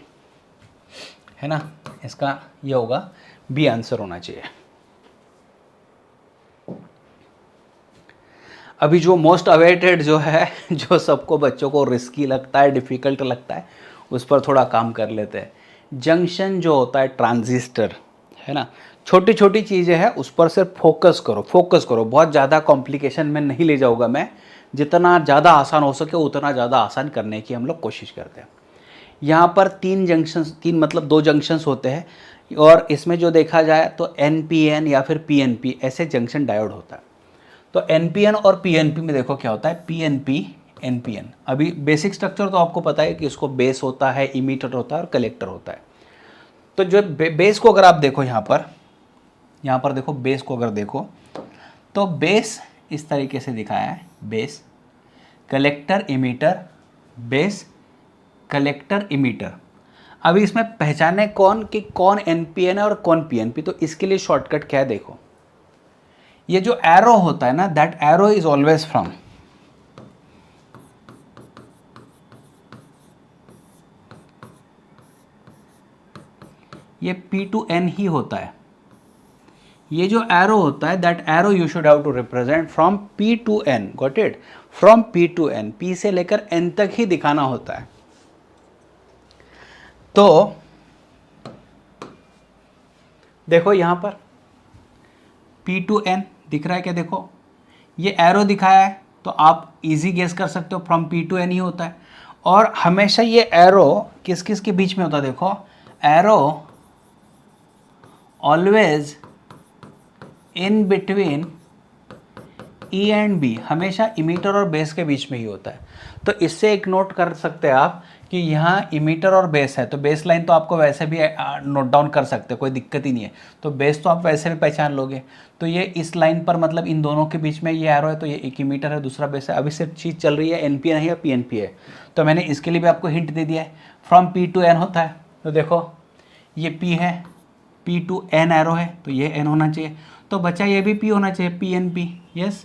है ना, इसका ये होगा बी आंसर होना चाहिए। अभी जो मोस्ट अवेटेड जो है, जो सबको बच्चों को रिस्की लगता है, डिफ़िकल्ट लगता है, उस पर थोड़ा काम कर लेते हैं। जंक्शन जो होता है ट्रांजिस्टर है ना, छोटी छोटी चीज़ें हैं, उस पर सिर्फ फोकस करो, फोकस करो। बहुत ज़्यादा कॉम्प्लिकेशन में नहीं ले जाऊँगा मैं, जितना ज़्यादा आसान हो सके उतना ज़्यादा आसान करने की हम लोग कोशिश करते हैं। यहाँ पर तीन मतलब दो जंक्शंस होते हैं, और इसमें जो देखा जाए तो NPN या फिर PNP ऐसे जंक्शन डायोड होता है। तो NPN और PNP में देखो क्या होता है, PNP NPN। अभी बेसिक स्ट्रक्चर तो आपको पता है कि इसको बेस होता है, इमीटर होता है और कलेक्टर होता है। तो जो बेस को अगर आप देखो यहाँ पर देखो बेस को अगर देखो तो बेस इस तरीके से दिखाया है, base collector emitter, base collector emitter. अभी इसमें पहचाने कौन कि कौन NPN है और कौन PNP, तो इसके लिए शॉर्टकट क्या है देखो, ये जो एरो होता है ना, that arrow is always from, ये P to N ही होता है। ये जो एरो होता है, that arrow you should have to represent from P to N, got it, from P to N, P से लेकर N तक ही दिखाना होता है। तो देखो यहां पर P to N दिख रहा है क्या, देखो ये एरो दिखाया है, तो आप इजी गेस कर सकते हो फ्रॉम P to N ही होता है। और हमेशा ये एरो किस किस के बीच में होता है, देखो arrow always in between E and B, हमेशा इमीटर और बेस के बीच में ही होता है। तो इससे एक नोट कर सकते हैं आप कि यहाँ इमीटर और बेस है, तो बेस लाइन तो आपको वैसे भी नोट डाउन कर सकते हैं, कोई दिक्कत ही नहीं है। तो बेस तो आप वैसे भी पहचान लोगे। तो ये इस लाइन पर मतलब इन दोनों के बीच में ये एरो है, तो ये एक इमीटर है, दूसरा बेस है। अभी सिर्फ चीज़ चल रही है NPN है या PNP है, तो मैंने इसके लिए भी आपको हिंट दे दिया है, फ्रॉम P to N होता है। तो देखो ये P है, P to N एरो है, तो ये N होना चाहिए, तो बच्चा ये भी P होना चाहिए, PNP। यस,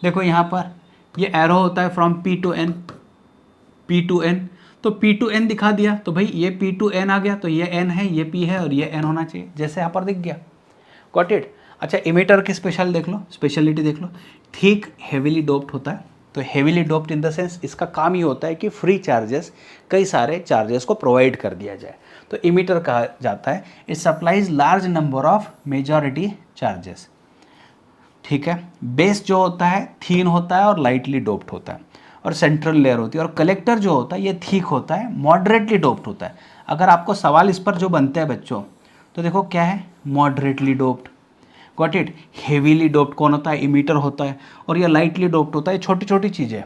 देखो यहाँ पर ये एरो होता है from P to N, P to N, तो P to N दिखा दिया, तो भाई ये P to N आ गया, तो ये N है, ये P है और ये N होना चाहिए, जैसे यहाँ पर दिख गया, गॉट इट। अच्छा इमीटर की स्पेशल देख लो, स्पेशलिटी देख लो, थिक हेवीली डोप्ड होता है। तो heavily doped in the sense इसका काम ही होता है कि फ्री चार्जेस, कई सारे चार्जेस को प्रोवाइड कर दिया जाए, तो इमीटर कहा जाता है। It supplies large number of majority charges, ठीक है। बेस जो होता है थीन होता है और लाइटली डोप्ड होता है, और सेंट्रल लेयर होती है। और कलेक्टर जो होता है ये थिक होता है, मॉडरेटली डोप्ड होता है। अगर आपको सवाल इस पर जो बनते हैं बच्चों, तो देखो क्या है, moderately doped, got it. Heavily doped कौन होता है, इमीटर होता है, और ये लाइटली डोप्ड होता है, छोटी छोटी चीज़ें।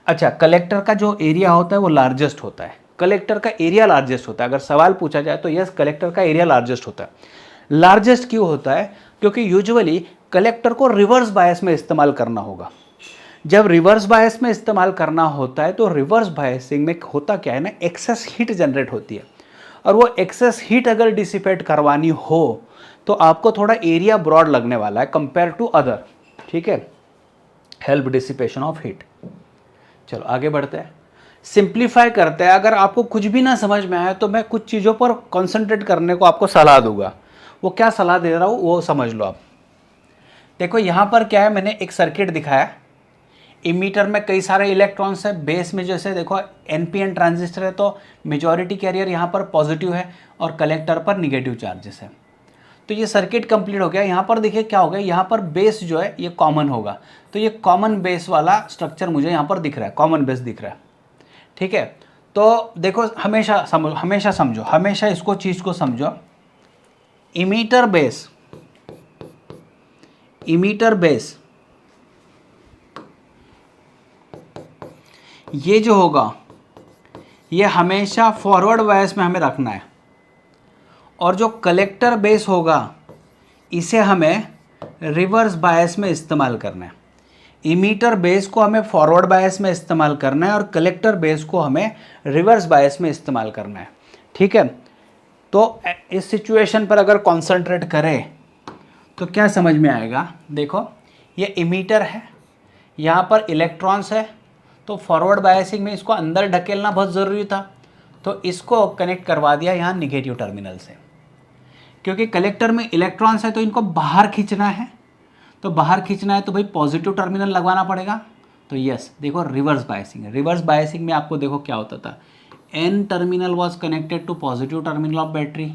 अच्छा कलेक्टर का जो एरिया होता है वो लार्जेस्ट होता है, कलेक्टर का एरिया लार्जेस्ट होता है। अगर सवाल पूछा जाए तो यस, कलेक्टर का एरिया लार्जेस्ट होता है। लार्जेस्ट क्यों होता है, क्योंकि यूजुअली कलेक्टर को रिवर्स बायस में इस्तेमाल करना होगा। जब रिवर्स बायस में इस्तेमाल करना होता है तो रिवर्स बायसिंग में होता क्या है ना, एक्सेस हीट जनरेट होती है, और वो एक्सेस हीट अगर डिसिपेट करवानी हो तो आपको थोड़ा एरिया ब्रॉड लगने वाला है कंपेयर टू अदर, ठीक है, हेल्प डिसिपेशन ऑफ हीट। चलो आगे बढ़ते हैं, सिंप्लीफाई करते हैं। अगर आपको कुछ भी ना समझ में आए तो मैं कुछ चीज़ों पर कॉन्सेंट्रेट करने को आपको सलाह दूंगा, वो क्या सलाह दे रहा हूँ वो समझ लो आप। देखो यहाँ पर क्या है, मैंने एक सर्किट दिखाया, इमीटर में कई सारे इलेक्ट्रॉन्स है, बेस में जैसे देखो NPN ट्रांजिस्टर है तो मेजॉरिटी कैरियर यहाँ पर पॉजिटिव है और कलेक्टर पर निगेटिव चार्जेस है। तो ये सर्किट कंप्लीट हो गया। यहाँ पर देखिए क्या हो गया, यहाँ पर बेस जो है ये कॉमन होगा, तो ये कॉमन बेस वाला स्ट्रक्चर मुझे यहाँ पर दिख रहा है, कॉमन बेस दिख रहा है, ठीक है। तो देखो हमेशा समझो, हमेशा इसको चीज़ को समझो, इमीटर बेस ये जो होगा ये हमेशा फॉरवर्ड बायस में हमें रखना है, और जो कलेक्टर बेस होगा इसे हमें रिवर्स बायस में इस्तेमाल करना है। इमीटर बेस को हमें फॉरवर्ड बायस में इस्तेमाल करना है और कलेक्टर बेस को हमें रिवर्स बायस में इस्तेमाल करना है। ठीक है, तो इस सिचुएशन पर अगर कॉन्सेंट्रेट करें तो क्या समझ में आएगा। देखो ये इमीटर है, यहाँ पर इलेक्ट्रॉन्स है, तो फॉरवर्ड बायसिंग में इसको अंदर ढकेलना बहुत ज़रूरी था, तो इसको कनेक्ट करवा दिया यहाँ निगेटिव टर्मिनल से। क्योंकि कलेक्टर में इलेक्ट्रॉन्स है तो इनको बाहर खींचना है, तो बाहर खींचना है तो भाई पॉजिटिव टर्मिनल लगवाना पड़ेगा। तो यस, देखो रिवर्स बायसिंग में आपको देखो क्या होता था, N terminal was connected to positive terminal of battery,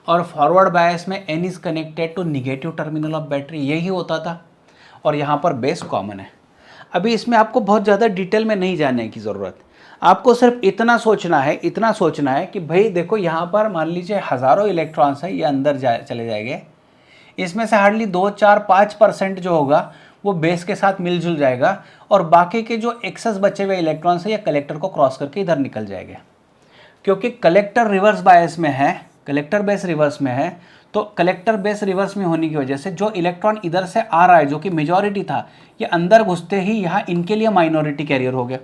और फॉरवर्ड बायस में N is connected to negative terminal of battery, यही होता था। और यहाँ पर बेस कॉमन है। अभी इसमें आपको बहुत ज़्यादा डिटेल में नहीं जानने की ज़रूरत, आपको सिर्फ इतना सोचना है कि भाई देखो यहाँ पर मान लीजिए हज़ारों इलेक्ट्रॉन्स है, ये अंदर चले जाएंगे, इसमें से हार्डली 2-4-5% जो होगा वो बेस के साथ मिलजुल जाएगा, और बाकी के जो एक्सेस बचे हुए इलेक्ट्रॉन्स है ये कलेक्टर को क्रॉस करके इधर निकल जाएंगे। क्योंकि कलेक्टर रिवर्स बायस में है, कलेक्टर बेस रिवर्स में है, तो कलेक्टर बेस रिवर्स में होने की वजह से जो इलेक्ट्रॉन इधर से आ रहा है जो कि मेजॉरिटी था, ये अंदर घुसते ही यहाँ इनके लिए माइनॉरिटी कैरियर हो गया,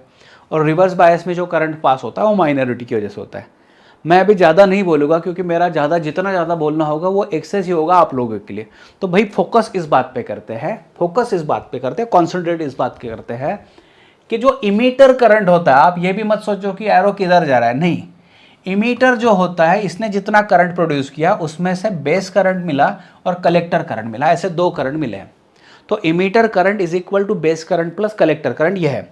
और रिवर्स बायस में जो करंट पास होता है वो माइनॉरिटी की वजह से होता है। मैं अभी ज़्यादा नहीं बोलूँगा क्योंकि मेरा जितना ज़्यादा बोलना होगा वो एक्सेस ही होगा आप लोगों के लिए। तो भाई फोकस इस बात पे करते हैं, कॉन्सेंट्रेट इस बात पे करते हैं कि जो इमीटर करंट होता है, आप ये भी मत सोचो कि एरो किधर जा रहा है, नहीं, इमीटर जो होता है इसने जितना करंट प्रोड्यूस किया उसमें से बेस करंट मिला और कलेक्टर करंट मिला, ऐसे दो करंट मिले हैं। तो emitter current is equal to base current plus collector current, यह है।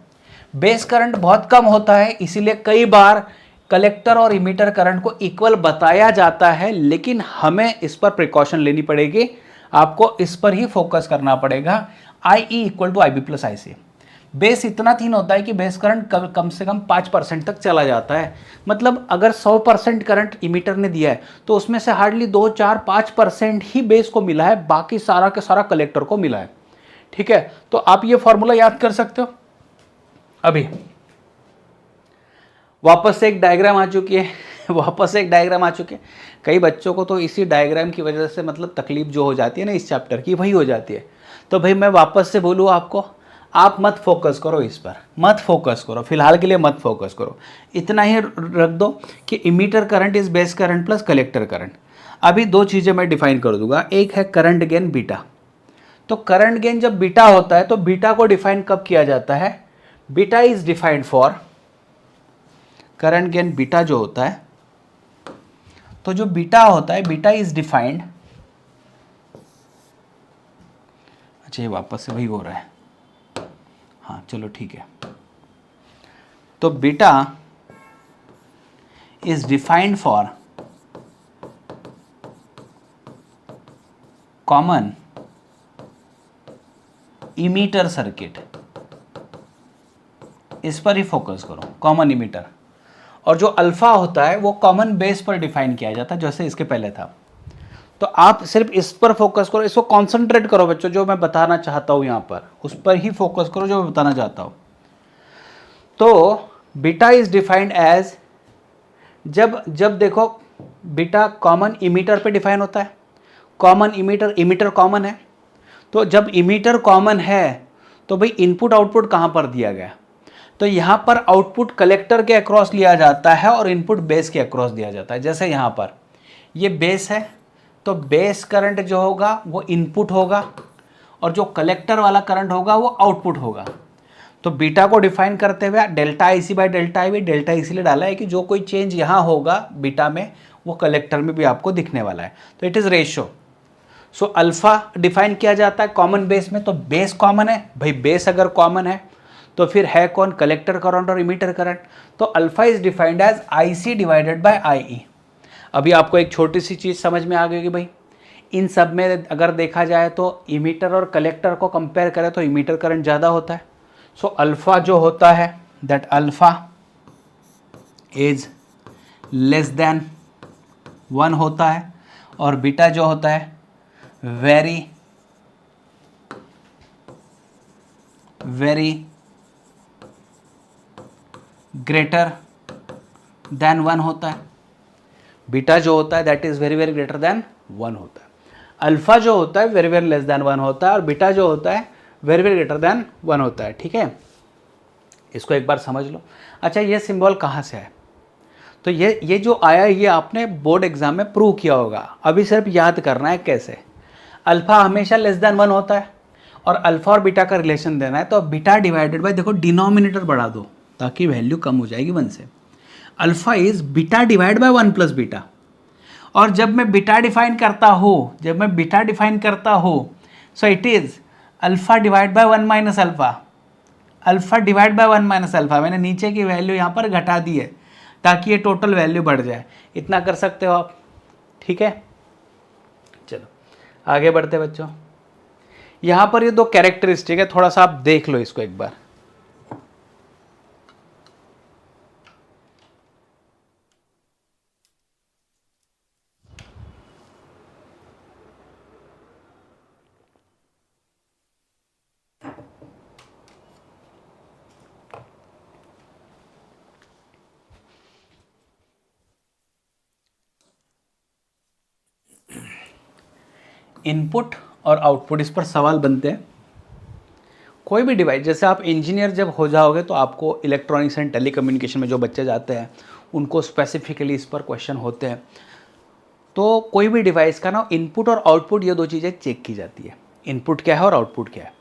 बेस करंट बहुत कम होता है, इसीलिए कई बार कलेक्टर और इमीटर करंट को इक्वल बताया जाता है, लेकिन हमें इस पर प्रिकॉशन लेनी पड़ेगी, आपको इस पर ही फोकस करना पड़ेगा। I E equal to I B plus I C. Base इतना थिन होता है कि बेस करंट कम से कम 5% तक चला जाता है। मतलब अगर 100% करंट इमीटर ने दिया है तो उसमें से हार्डली 2-4-5% ही बेस को मिला है, बाकी सारा का सारा कलेक्टर को मिला है। ठीक है, तो आप ये फॉर्मूला याद कर सकते हो। अभी वापस से एक डायग्राम आ चुकी है, कई बच्चों को तो इसी डायग्राम की वजह से मतलब तकलीफ जो हो जाती है ना इस चैप्टर की, वही हो जाती है। तो भाई मैं वापस से बोलूँ आपको, आप मत फोकस करो इस पर, मत फोकस करो, फिलहाल के लिए मत फोकस करो, इतना ही रख दो कि emitter current is base current plus collector current. अभी दो चीज़ें मैं डिफाइन कर दूंगा, एक है करंट गेन बीटा। तो करंट गेन जब बीटा होता है तो बीटा को डिफाइन कब किया जाता है, beta is defined for, current gain beta जो होता है, तो जो बीटा होता है बीटा इज डिफाइंड, अच्छा ये वापस से वही हो रहा है, हाँ चलो ठीक है। तो beta is defined for common emitter circuit, इस पर ही फोकस करो, कॉमन इमीटर। और जो अल्फा होता है वो कॉमन बेस पर डिफाइन किया जाता है जैसे इसके पहले था। तो आप सिर्फ इस पर फोकस करो, इसको कॉन्सेंट्रेट करो बच्चों, जो मैं बताना चाहता हूं यहां पर उस पर ही फोकस करो जो मैं बताना चाहता हूं। तो बीटा इज डिफाइंड एज, जब देखो बीटा कॉमन इमीटर पे डिफाइन होता है, कॉमन इमीटर कॉमन है, तो जब इमीटर कॉमन है तो भाई इनपुट आउटपुट कहां पर दिया गया, तो यहां पर आउटपुट कलेक्टर के अक्रॉस लिया जाता है और इनपुट बेस के अक्रॉस दिया जाता है। जैसे यहां पर ये बेस है तो बेस करंट जो होगा वो इनपुट होगा और जो कलेक्टर वाला करंट होगा वो आउटपुट होगा। तो बीटा को डिफाइन करते हुए delta I C by delta I, delta इसीलिए डाला है कि जो कोई चेंज यहाँ होगा बीटा में वो कलेक्टर में भी आपको दिखने वाला है, तो it is ratio. So alpha define किया जाता है कॉमन बेस में, तो बेस कॉमन है भाई, बेस अगर कॉमन है तो फिर है कौन, कलेक्टर करंट और इमीटर करंट। तो alpha is defined as I C divided by I E. अभी आपको एक छोटी सी चीज़ समझ में आ गई कि भाई इन सब में अगर देखा जाए तो इमीटर और कलेक्टर को कंपेयर करें तो इमीटर करंट ज़्यादा होता है। सो अल्फ़ा जो होता है that alpha is less than 1 होता है और बीटा जो होता है वेरी वेरी ग्रेटर देन 1 होता है। बीटा जो होता है that is very very greater than 1 होता है। अल्फा जो होता है वेरी वेरी लेस देन 1 होता है और बीटा जो होता है वेरी वेरी ग्रेटर देन 1 होता है। ठीक है, इसको एक बार समझ लो। अच्छा, ये सिंबल कहाँ से है? तो ये जो आया ये आपने बोर्ड एग्जाम में प्रूव किया होगा, अभी सिर्फ याद करना है कैसे। अल्फा हमेशा लेस देन 1 होता है और अल्फा और बीटा का रिलेशन देना है, तो बीटा डिवाइडेड बाय, देखो डिनोमिनेटर बढ़ा दो ताकि वैल्यू कम हो जाएगी 1 से। Alpha is beta divide by 1 plus beta, और जब मैं बीटा डिफाइन करता हूँ so it is alpha divide by 1 minus alpha, alpha divide by 1 minus alpha. मैंने नीचे की वैल्यू यहाँ पर घटा दी है ताकि ये टोटल वैल्यू बढ़ जाए। इतना कर सकते हो आप। ठीक है, चलो आगे बढ़ते बच्चों। यहाँ पर ये दो कैरेक्टरिस्टिक है, थोड़ा सा आप देख लो इसको एक बार। इनपुट और आउटपुट, इस पर सवाल बनते हैं। कोई भी डिवाइस, जैसे आप इंजीनियर जब हो जाओगे तो आपको इलेक्ट्रॉनिक्स एंड टेलीकम्युनिकेशन में जो बच्चे जाते हैं उनको स्पेसिफिकली इस पर क्वेश्चन होते हैं। तो कोई भी डिवाइस का ना इनपुट और आउटपुट, ये दो चीज़ें चेक की जाती है। इनपुट क्या है और आउटपुट क्या है।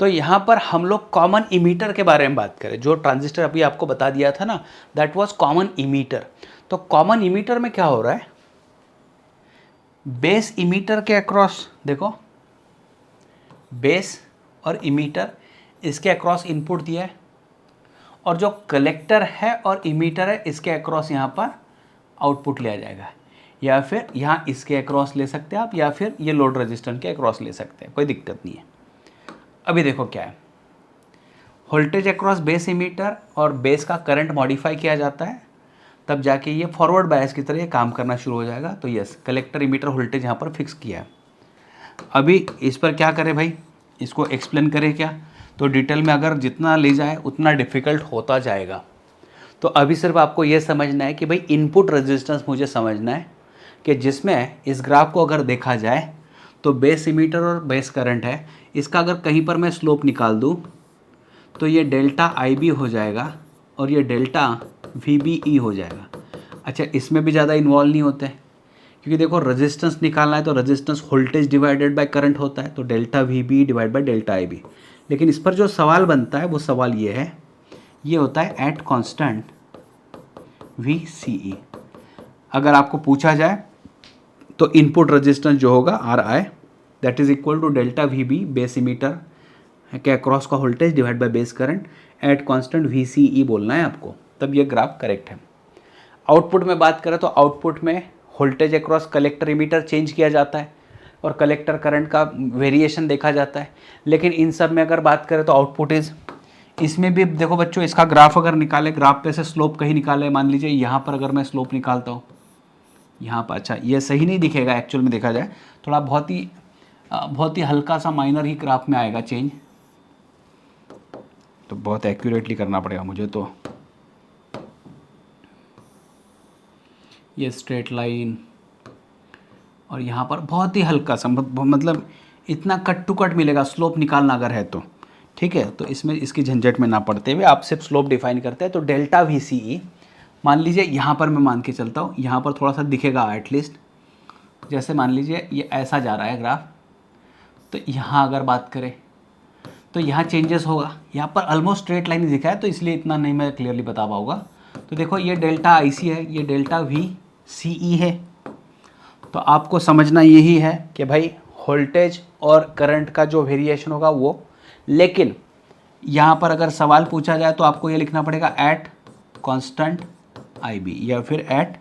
तो यहाँ पर हम लोग कॉमन इमीटर के बारे में बात करें। जो ट्रांजिस्टर अभी आपको बता दिया था ना, दैट वाज कॉमन इमीटर। तो कॉमन इमीटर में क्या हो रहा है, बेस इमीटर के अक्रॉस, देखो बेस और इमीटर, इसके अक्रॉस इनपुट दिया है, और जो कलेक्टर है और इमीटर है इसके अक्रॉस यहाँ पर आउटपुट लिया जाएगा। या फिर यहाँ इसके अक्रॉस ले सकते हैं आप, या फिर ये लोड रेजिस्टेंस के अक्रॉस ले सकते हैं, कोई दिक्कत नहीं है। अभी देखो क्या है, वोल्टेज अक्रॉस बेस इमीटर और बेस का करंट मॉडिफाई किया जाता है, तब जाके ये फॉरवर्ड बायस की तरह ये काम करना शुरू हो जाएगा। तो यस, कलेक्टर इमीटर वोल्टेज यहाँ पर फिक्स किया है। अभी इस पर क्या करें भाई, इसको एक्सप्लेन करें क्या? तो डिटेल में अगर जितना ले जाए उतना डिफ़िकल्ट होता जाएगा। तो अभी सिर्फ आपको ये समझना है कि भाई इनपुट रेजिस्टेंस मुझे समझना है कि जिसमें इस ग्राफ को अगर देखा जाए तो बेस इमीटर और बेस करंट है, इसका अगर कहीं पर मैं स्लोप निकाल दूँ तो ये डेल्टा IB हो जाएगा और ये डेल्टा VBE हो जाएगा। अच्छा, इसमें भी ज़्यादा इन्वॉल्व नहीं होते हैं क्योंकि देखो रेजिस्टेंस निकालना है तो resistance voltage divided by current होता है, तो delta VBE divide by delta IB। लेकिन इस पर जो सवाल बनता है वो सवाल ये है, ये होता है एट कांस्टेंट VCE। अगर आपको पूछा जाए तो इनपुट रेजिस्टेंस जो होगा RI that is equal to delta VB base emitter के अक्रॉस का voltage divide by base current at constant VCE बोलना है आपको, तब ये ग्राफ करेक्ट है। आउटपुट में बात करें तो आउटपुट में voltage across collector emitter change किया जाता है और कलेक्टर करंट का वेरिएशन देखा जाता है। लेकिन इन सब में अगर बात करें तो आउटपुट इज, इसमें भी देखो बच्चों, इसका ग्राफ अगर निकाले, ग्राफ पे से स्लोप कहीं निकाले, मान लीजिए यहाँ पर अगर मैं स्लोप निकालता हूँ यहाँ पर, अच्छा ये सही नहीं दिखेगा एक्चुअल में देखा जाए, थोड़ा बहुत ही हल्का सा माइनर ही ग्राफ में आएगा चेंज, तो बहुत एक्यूरेटली करना पड़ेगा मुझे। तो ये स्ट्रेट लाइन और यहाँ पर बहुत ही हल्का सा, मतलब इतना कट टू कट मिलेगा स्लोप निकालना अगर है तो, ठीक है। तो इसमें इसकी झंझट में ना पड़ते हुए आप सिर्फ स्लोप डिफाइन करते हैं। तो डेल्टा VCE मान लीजिए यहाँ पर मैं मान के चलता हूँ, यहाँ पर थोड़ा सा दिखेगा एटलीस्ट, जैसे मान लीजिए ये ऐसा जा रहा है ग्राफ, तो यहाँ अगर बात करें तो यहाँ चेंजेस होगा, यहाँ पर ऑलमोस्ट स्ट्रेट लाइन दिखा है तो इसलिए इतना नहीं मैं क्लियरली बता पाऊँगा। तो देखो ये डेल्टा IC है, ये डेल्टा VCE है। तो आपको समझना यही है कि भाई वोल्टेज और करंट का जो वेरिएशन होगा वो, लेकिन यहाँ पर अगर सवाल पूछा जाए तो आपको ये लिखना पड़ेगा एट कांस्टेंट IB या फिर at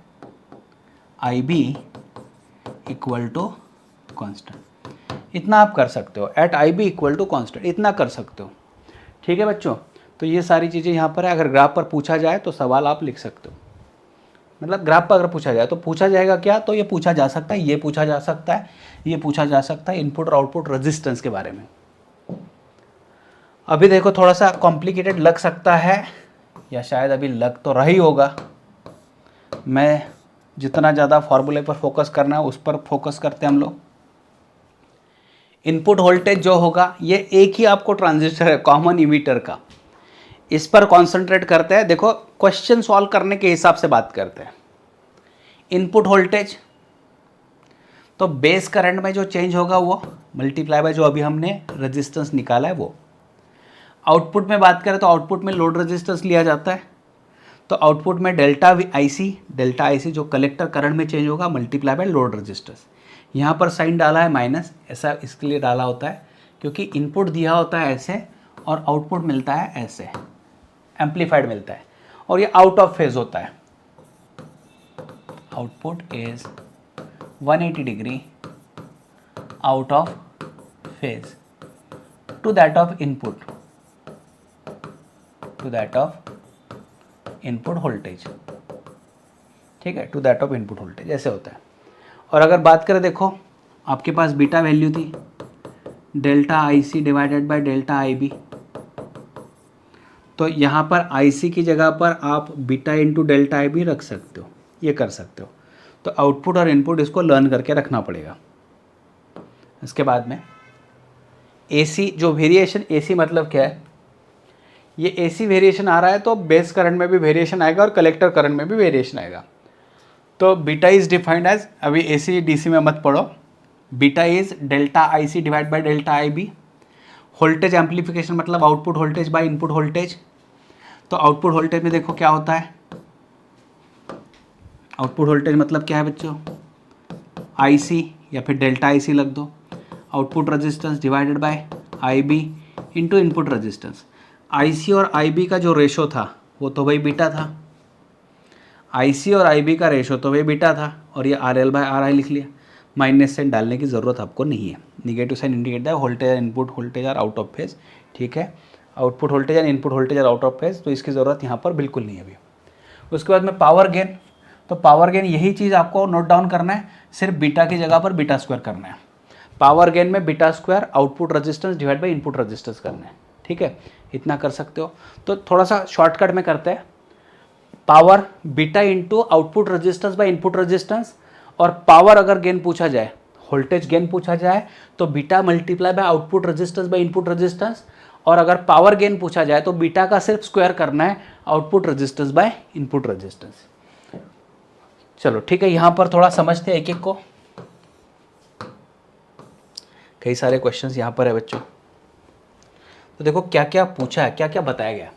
IB equal to constant, इतना आप कर सकते हो। At IB equal to constant इतना कर सकते हो, ठीक है बच्चों। तो ये सारी चीज़ें यहाँ पर है, अगर ग्राफ पर पूछा जाए तो सवाल आप लिख सकते हो। मतलब ग्राफ पर अगर पूछा जाए तो पूछा जाएगा क्या, तो ये पूछा जा सकता है, ये पूछा जा सकता है, ये पूछा जा सकता है इनपुट और आउटपुट रेजिस्टेंस के बारे में। अभी देखो थोड़ा सा कॉम्प्लिकेटेड लग सकता है, या शायद अभी लग तो रही होगा। मैं जितना ज़्यादा फॉर्मूले पर फोकस करना है उस पर फोकस करते हैं हम लोग। इनपुट वोल्टेज जो होगा, ये एक ही आपको ट्रांजिस्टर है कॉमन इमीटर का, इस पर कॉन्सेंट्रेट करते हैं। देखो क्वेश्चन सॉल्व करने के हिसाब से बात करते हैं। इनपुट वोल्टेज तो बेस करंट में जो चेंज होगा वो मल्टीप्लाई बाय जो अभी हमने रेजिस्टेंस निकाला है वो। आउटपुट में बात करें तो आउटपुट में लोड रेजिस्टेंस लिया जाता है, तो आउटपुट में डेल्टा आईसी जो कलेक्टर करंट में चेंज होगा मल्टीप्लाई बाय लोड रेजिस्टेंस। यहाँ पर साइन डाला है माइनस, ऐसा इसके लिए डाला होता है क्योंकि इनपुट दिया होता है ऐसे और आउटपुट मिलता है ऐसे, एम्पलीफाइड मिलता है, और ये आउट ऑफ फेज होता है। Output is 180 degree out of phase to that of input, to that of input voltage, ठीक है, to that of input voltage, ऐसे होता है। और अगर बात करें, देखो आपके पास बीटा वैल्यू थी delta IC divided by delta IB, तो यहाँ पर आईसी की जगह पर आप बीटा इंटू डेल्टा आईबी रख सकते हो, ये कर सकते हो। तो आउटपुट और इनपुट इसको लर्न करके रखना पड़ेगा। इसके बाद में एसी जो वेरिएशन, एसी मतलब क्या है, ये एसी वेरिएशन आ रहा है तो बेस करंट में भी वेरिएशन आएगा और कलेक्टर करंट में भी वेरिएशन आएगा। तो बीटा इज डिफाइंड एज, अभी एसी डीसी में मत पढ़ो, beta is delta IC divide by delta IB. Voltage amplification मतलब output voltage by input voltage. तो आउटपुट वोल्टेज में देखो क्या होता है, आउटपुट वोल्टेज मतलब क्या है बच्चों, आईसी या फिर डेल्टा आईसी लग दो, output resistance divided by IB into input resistance. IC और आईबी का जो रेशो था वो तो भाई बीटा था, आईसी और आईबी का रेशो तो भाई बीटा था, और ये आर एल बाय आर आई लिख लिया। माइनस साइन डालने की ज़रूरत आपको नहीं है, negative sign indicate the voltage input voltage are out of phase, ठीक है, output voltage and input voltage are out of phase, तो इसकी ज़रूरत यहाँ पर बिल्कुल नहीं है अभी। उसके बाद में पावर गेन, तो पावर गेन यही चीज़ आपको नोट डाउन करना है, सिर्फ बीटा की जगह पर बीटा स्क्वायर करना है। पावर गेन में beta square output resistance divide by input resistance करना है, ठीक है, इतना कर सकते हो। तो थोड़ा सा शॉर्टकट में करते हैं, power beta into output resistance by input resistance, और पावर अगर गेन पूछा जाए, वोल्टेज गेन पूछा जाए तो beta multiply by output resistance by input resistance, और अगर पावर गेन पूछा जाए तो बीटा का सिर्फ स्क्वायर करना है output resistance by input resistance. चलो ठीक है, यहां पर थोड़ा समझते हैं एक एक को, कई सारे क्वेश्चंस यहां पर है बच्चों। तो देखो क्या क्या पूछा है, क्या क्या बताया गया।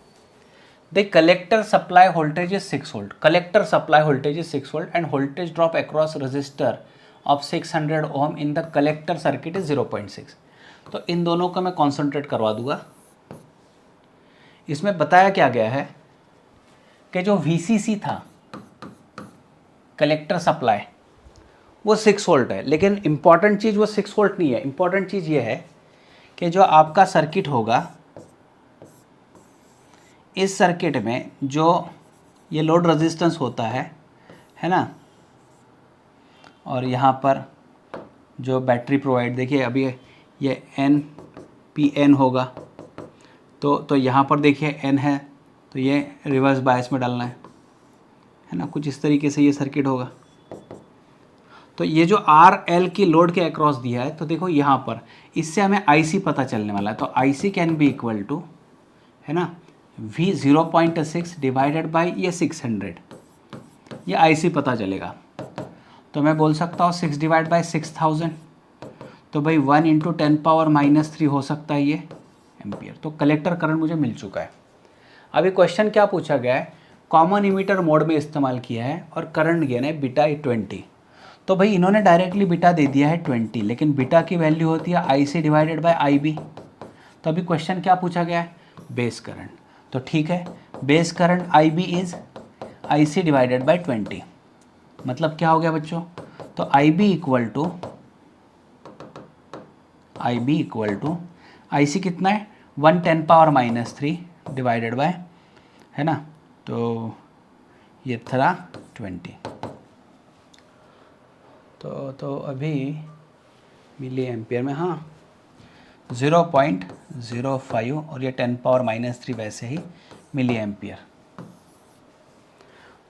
The collector supply voltage is 6 volt. Collector supply voltage is 6 volt and voltage drop across resistor of 600 ohm in the collector circuit is 0.6. तो इन दोनों का मैं कॉन्सेंट्रेट करवा दूंगा। इसमें बताया क्या गया है कि जो VCC था कलेक्टर सप्लाई वो 6 वोल्ट है, लेकिन इंपॉर्टेंट चीज़ वो 6 वोल्ट नहीं है। इंपॉर्टेंट चीज़ ये है कि जो आपका सर्किट होगा, इस सर्किट में जो ये लोड रेजिस्टेंस होता है ना, और यहाँ पर जो बैटरी प्रोवाइड, देखिए अभी ये NPN होगा, तो यहाँ पर देखिए N है, तो ये रिवर्स बायस में डालना है ना, कुछ इस तरीके से ये सर्किट होगा। तो ये जो RL की लोड के अक्रॉस दिया है, तो देखो यहाँ पर इससे हमें IC पता चलने वाला है। तो IC can be equal to, है ना, V 0.6 डिवाइडेड बाई ये 600, ये IC पता चलेगा। तो मैं बोल सकता हूँ 6 डिवाइड बाई 6000, तो भाई 1 इंटू 10⁻³ हो सकता है ये एम्पियर। तो कलेक्टर करंट मुझे मिल चुका है। अभी क्वेश्चन क्या पूछा गया है, कॉमन इमीटर मोड में इस्तेमाल किया है और करंट गेन है बीटा 20। तो भाई इन्होंने डायरेक्टली बीटा दे दिया है 20, लेकिन बीटा की वैल्यू होती है IC डिवाइडेड बाई IB। तो अभी क्वेश्चन क्या पूछा गया है, बेस करंट। तो ठीक है, base current IB is IC divided by 20, मतलब क्या हो गया बच्चों, तो IB इक्वल टू IC कितना है 1 10⁻³ डिवाइडेड बाय, है ना, तो ये था 20। तो अभी मिली एम्पियर में, हाँ 0.05 और ये 10⁻³ वैसे ही मिली एम्पियर।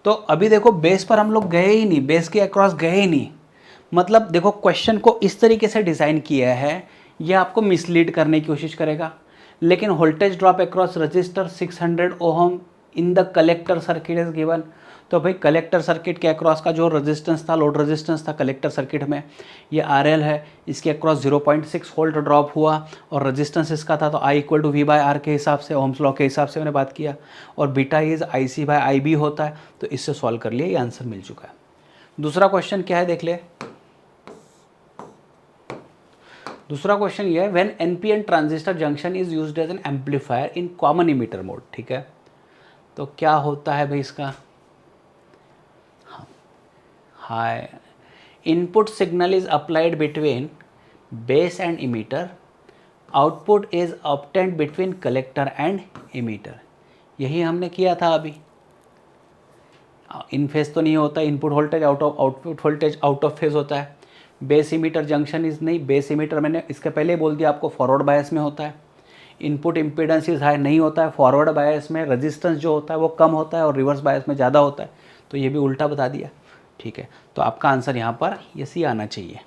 तो अभी देखो बेस पर हम लोग गए ही नहीं, बेस के अक्रॉस गए ही नहीं। मतलब देखो क्वेश्चन को इस तरीके से डिज़ाइन किया है, ये आपको मिसलीड करने की कोशिश करेगा। लेकिन voltage drop across register 600 ohm in the collector circuit is given. तो भाई कलेक्टर सर्किट के अक्रॉस का जो रेजिस्टेंस था, लोड रेजिस्टेंस था कलेक्टर सर्किट में, ये RL है, इसके अक्रॉस 0.6 वोल्ट ड्रॉप हुआ और रेजिस्टेंस इसका था, तो I = V/R के हिसाब से, ओम्स लॉ के हिसाब से मैंने बात किया, और बीटा इज IC/IB होता है, तो इससे सॉल्व कर लिया, ये आंसर मिल चुका है। दूसरा क्वेश्चन क्या है देख ले। दूसरा क्वेश्चन ये है, when NPN transistor junction is used as an amplifier in common emitter mode. ठीक है, तो क्या होता है भाई इसका, high input signal is applied between base and emitter, output is obtained between collector and emitter. यही हमने किया था अभी। इन फेज तो नहीं होता, input voltage output voltage out of phase होता है। बेस इमीटर जंक्शन इज नहीं, बेस इमीटर मैंने इसके पहले ही बोल दिया आपको फॉरवर्ड बायस में होता है। इनपुट इम्पीडेंस इज हाई नहीं होता है, फॉरवर्ड बायस में रेजिस्टेंस जो होता है वो कम होता है और रिवर्स बायस में ज़्यादा होता है, तो ये भी उल्टा बता दिया। ठीक है, तो आपका आंसर यहाँ पर ये सी आना चाहिए।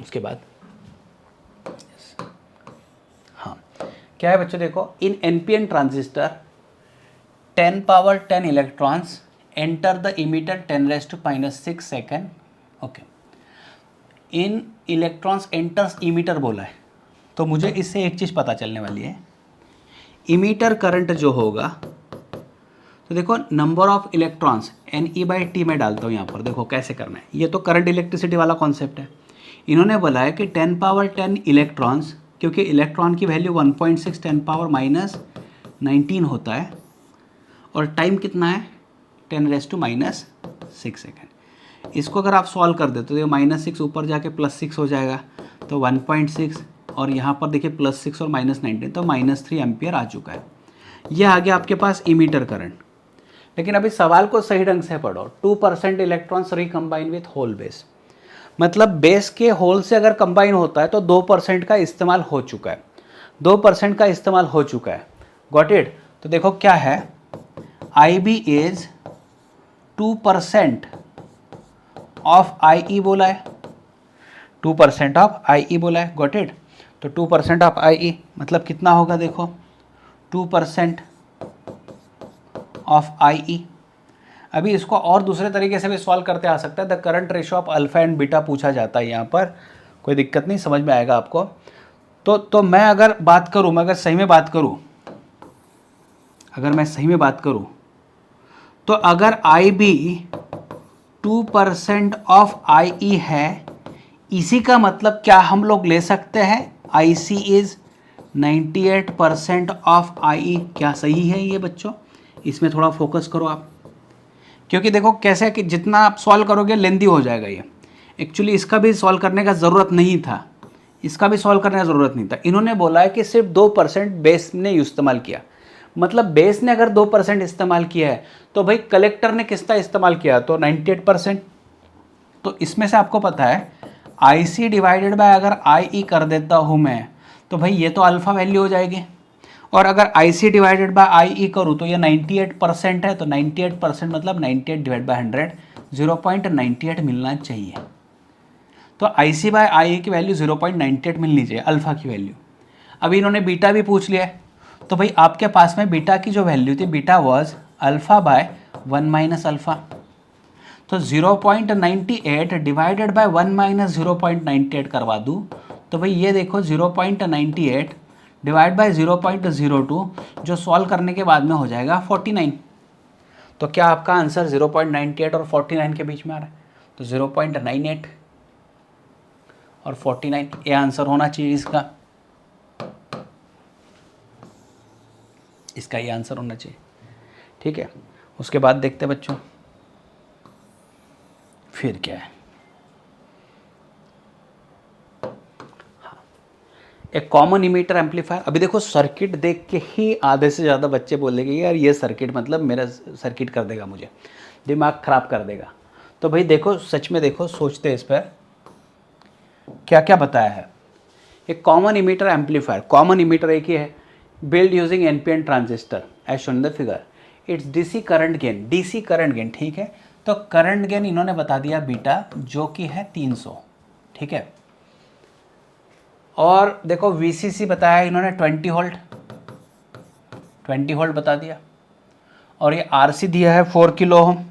उसके बाद हाँ क्या है बच्चों, देखो इन NPN transistor 10⁻10 electrons enter the emitter 10⁻⁻6 second. Okay, in electrons enters emitter बोला है, तो मुझे इससे एक चीज़ पता चलने वाली है, इमीटर करंट जो होगा, तो देखो नंबर ऑफ इलेक्ट्रॉन्स NE/T में डालता हूँ यहाँ पर, देखो कैसे करना है। ये तो करंट इलेक्ट्रिसिटी वाला कॉन्सेप्ट है। इन्होंने बोला है कि 10⁻10 इलेक्ट्रॉन्स, क्योंकि इलेक्ट्रॉन की वैल्यू 1.6 10⁻⁻19 होता है, और टाइम कितना है 10⁻⁻6 सेकेंड। इसको अगर आप सॉल्व कर देते तो ये -6 ऊपर जाके +6 हो जाएगा, तो 1.6 और यहाँ पर देखिए +6 और -19, तो -3 एम्पियर आ चुका है। ये आ गया आपके पास इमीटर करंट। लेकिन अभी सवाल को सही ढंग से पढ़ो। 2% electrons recombine with hole base, मतलब बेस के होल से अगर कंबाइन होता है तो 2% का इस्तेमाल हो चुका है, 2% का इस्तेमाल हो चुका है। Got it. तो देखो क्या है, IB इज 2% ऑफ IE बोला है, 2% ऑफ IE बोला है। Got it. तो 2% ऑफ IE मतलब कितना होगा, देखो 2% ऑफ IE। अभी इसको और दूसरे तरीके से भी सॉल्व करते आ सकता है। The current ratio of alpha and beta पूछा जाता है यहाँ पर, कोई दिक्कत नहीं, समझ में आएगा आपको। तो मैं अगर बात करूँ, मैं अगर सही में बात करूँ, अगर मैं सही में बात करूँ, तो अगर IB 2% ऑफ IE है, इसी का मतलब क्या हम लोग ले सकते हैं, IC इज 98% ऑफ IE। क्या सही है ये बच्चों? इसमें थोड़ा फोकस करो आप, क्योंकि देखो कैसे कि जितना आप सॉल्व करोगे लेंदी हो जाएगा ये। एक्चुअली इसका भी सॉल्व करने का ज़रूरत नहीं था, इसका भी सॉल्व करने का ज़रूरत नहीं था। इन्होंने बोला है कि सिर्फ 2% बेस ने इस्तेमाल किया, मतलब बेस ने अगर 2% इस्तेमाल किया है तो भाई कलेक्टर ने किसका इस्तेमाल किया, तो 98%। तो इसमें से आपको पता है IC डिवाइडेड बाय अगर IE कर देता हूँ मैं, तो भाई ये तो अल्फ़ा वैल्यू हो जाएगी, और अगर IC डिवाइडेड बाय IE करूँ तो ये 98% है, तो 98% मतलब 98 डिवाइड बाय 100, 0.98 मिलना चाहिए। तो IC बाय IE की वैल्यू 0.98 मिलनी चाहिए, अल्फ़ा की वैल्यू। अभी इन्होंने बीटा भी पूछ लिया है, तो भाई आपके पास में बीटा की जो वैल्यू थी, beta was alpha bye 1 minus alpha, तो 0.98 डिवाइडेड बाय 1 माइनस 0.98 करवा दूँ, तो भाई ये देखो 0.98 डिवाइड बाय 0.02, जो सॉल्व करने के बाद में हो जाएगा 49। तो क्या आपका आंसर 0.98 और 49 के बीच में आ रहा है? तो 0.98 और 49 ये आंसर होना चाहिए इसका ये आंसर होना चाहिए। ठीक है, उसके बाद देखते हैं बच्चों फिर क्या है। हाँ, एक कॉमन इमीटर एम्पलीफायर। अभी देखो सर्किट देख के ही आधे से ज़्यादा बच्चे बोलेंगे यार ये सर्किट मतलब मेरा सर्किट कर देगा, मुझे दिमाग ख़राब कर देगा। तो भाई देखो, सच में देखो, सोचते इस पर क्या क्या बताया है। एक common emitter amplifier, common emitter एक ही है, build using NPN transistor as shown in the figure. It's DC current gain, DC current gain, ठीक है। तो करंट गेन इन्होंने बता दिया बीटा, जो कि है 300, ठीक है। और देखो वीसीसी बताया इन्होंने 20 वोल्ट, 20 वोल्ट बता दिया। और ये आरसी दिया है 4 किलो ओम,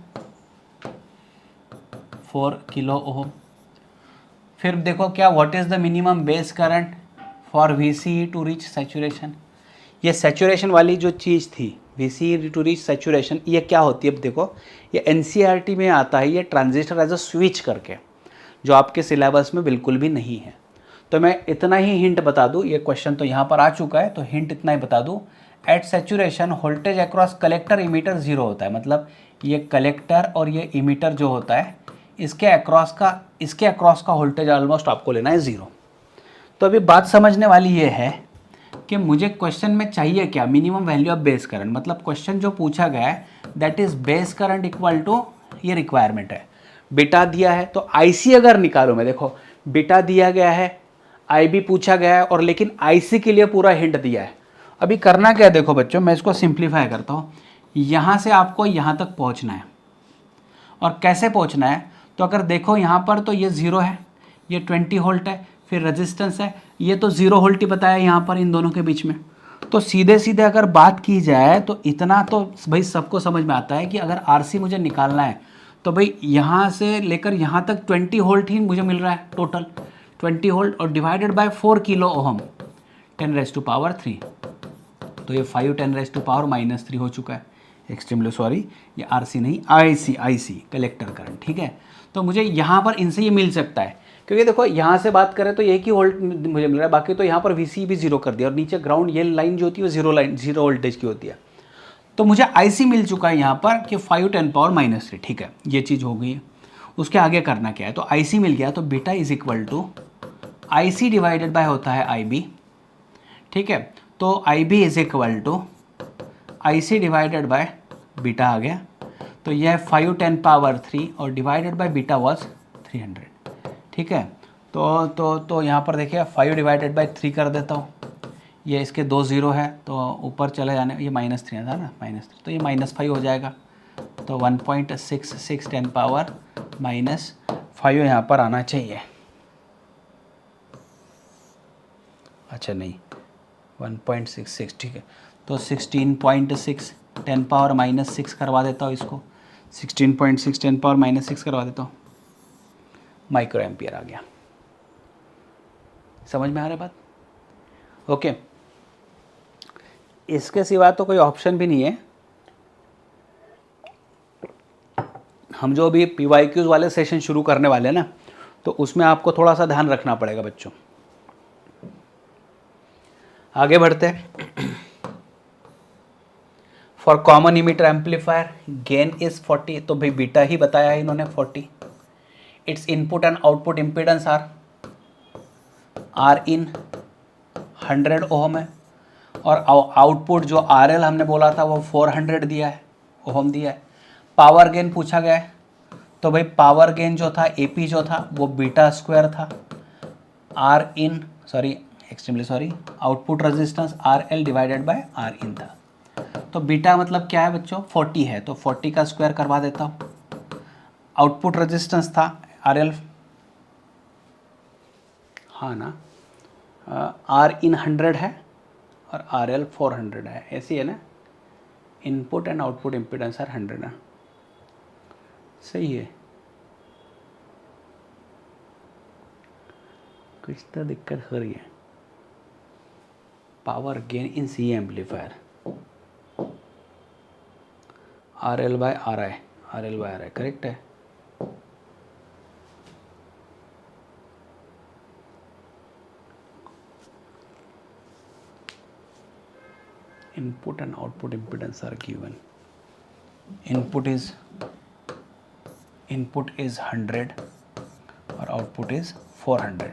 4 किलो ओम। फिर देखो क्या, what is the minimum base current for VCE to reach saturation. ये सैचुरेशन वाली जो चीज़ थी, वीसीई टू रीच सैचुरेशन, ये क्या होती है। अब देखो ये एनसीईआरटी में आता है, ये ट्रांजिस्टर एज अ स्विच करके, जो आपके सिलेबस में बिल्कुल भी नहीं है। तो मैं इतना ही हिंट बता दूं, ये क्वेश्चन तो यहाँ पर आ चुका है, तो हिंट इतना ही बता दूं। At saturation voltage across collector emitter zero होता है, मतलब ये कलेक्टर और ये इमीटर जो होता है, इसके अक्रॉस का वोल्टेज ऑलमोस्ट आपको लेना है ज़ीरो। तो अभी बात समझने वाली ये है कि मुझे क्वेश्चन में चाहिए क्या, minimum value of base current. मतलब क्वेश्चन जो पूछा गया है that is base current equal to, ये रिक्वायरमेंट है। बीटा दिया है तो आईसी अगर निकालो, मैं देखो बीटा दिया गया है, आईबी पूछा गया है, और लेकिन आईसी के लिए पूरा हिंट दिया है। अभी करना क्या है देखो बच्चों, मैं इसको सिंप्लीफाई करता हूँ। यहाँ से आपको यहाँ तक पहुँचना है, और कैसे पहुँचना है, तो अगर देखो यहाँ पर तो ये ज़ीरो है, ये 20 वोल्ट है, फिर रेजिस्टेंस है, ये तो 0 वोल्ट ही बताया यहाँ पर इन दोनों के बीच में। तो सीधे सीधे अगर बात की जाए तो इतना तो भाई सबको समझ में आता है कि अगर आरसी मुझे निकालना है तो भाई यहाँ से लेकर यहाँ तक 20 वोल्ट ही मुझे मिल रहा है टोटल, 20 वोल्ट, और डिवाइडेड बाय 4 किलो ओहम, 10⁻³ तो ये 5 10⁻³ हो चुका है। एक्सट्रीमली सॉरी, ये आरसी नहीं, आईसी कलेक्टर करंट, ठीक है। तो मुझे यहाँ पर इनसे ये मिल सकता है, क्योंकि देखो यहाँ से बात करें तो एक ही वोल्ट मुझे मिल रहा है, बाकी तो यहाँ पर वीसी भी जीरो कर दिया, और नीचे ग्राउंड ये लाइन जो होती है वो जीरो वोल्टेज की होती है। तो मुझे आईसी मिल चुका है यहाँ पर कि 5 10⁻³ ठीक है, ये चीज़ हो गई है। उसके आगे करना क्या है, तो आईसी मिल गया, तो beta is equal to IC divided by होता है आईबी, ठीक है। तो IB is equal to IC divided by beta आ गया, तो यह 5 10⁻³ और डिवाइडेड बाय बीटा वॉज 300, ठीक है। तो यहाँ पर देखिए 5 डिवाइडेड बाय 3 कर देता हूँ, ये इसके 2 0 है तो ऊपर चले जाने, ये -3 था ना, -3, तो ये -5 हो जाएगा। तो 1.66 10⁻⁻5 यहाँ पर आना चाहिए। अच्छा नहीं, 1.66 ठीक है, तो 16.6 10⁻⁻6 करवा देता हूँ इसको, 16.6 10⁻⁻6 करवा देता हूँ, माइक्रो एम्पियर आ गया। समझ में आ रहा है बात? ओके। इसके सिवा तो कोई ऑप्शन भी नहीं है। हम जो अभी PYQs वाले सेशन शुरू करने वाले हैं ना, तो उसमें आपको थोड़ा सा ध्यान रखना पड़ेगा बच्चों। आगे बढ़ते हैं। For common emitter amplifier gain is 40, तो भाई बीटा ही बताया है इन्होंने 40। It's input and output impedance are in 100 ohm है, और आउटपुट जो RL हमने बोला था वो 400 दिया है, ओहम दिया है। पावर गेन पूछा गया है, तो भाई पावर गेन जो था AP जो था वो बीटा स्क्वायर था, extremely sorry, output resistance RL divided by R इन था। तो बीटा मतलब क्या है बच्चों, 40 है, तो 40 का स्क्वायर करवा देता हूँ। आउटपुट रेजिस्टेंस था RL, हाँ ना, R इन 100 है और RL 400 है, ऐसी है ना। इनपुट एंड आउटपुट इम्पीडेंस 100 है, सही है। कुछ तो दिक्कत हो रही है। Power gain in C amplifier RL बाय RI करेक्ट है। Input and output impedance are given. Input is 100 और output is 400.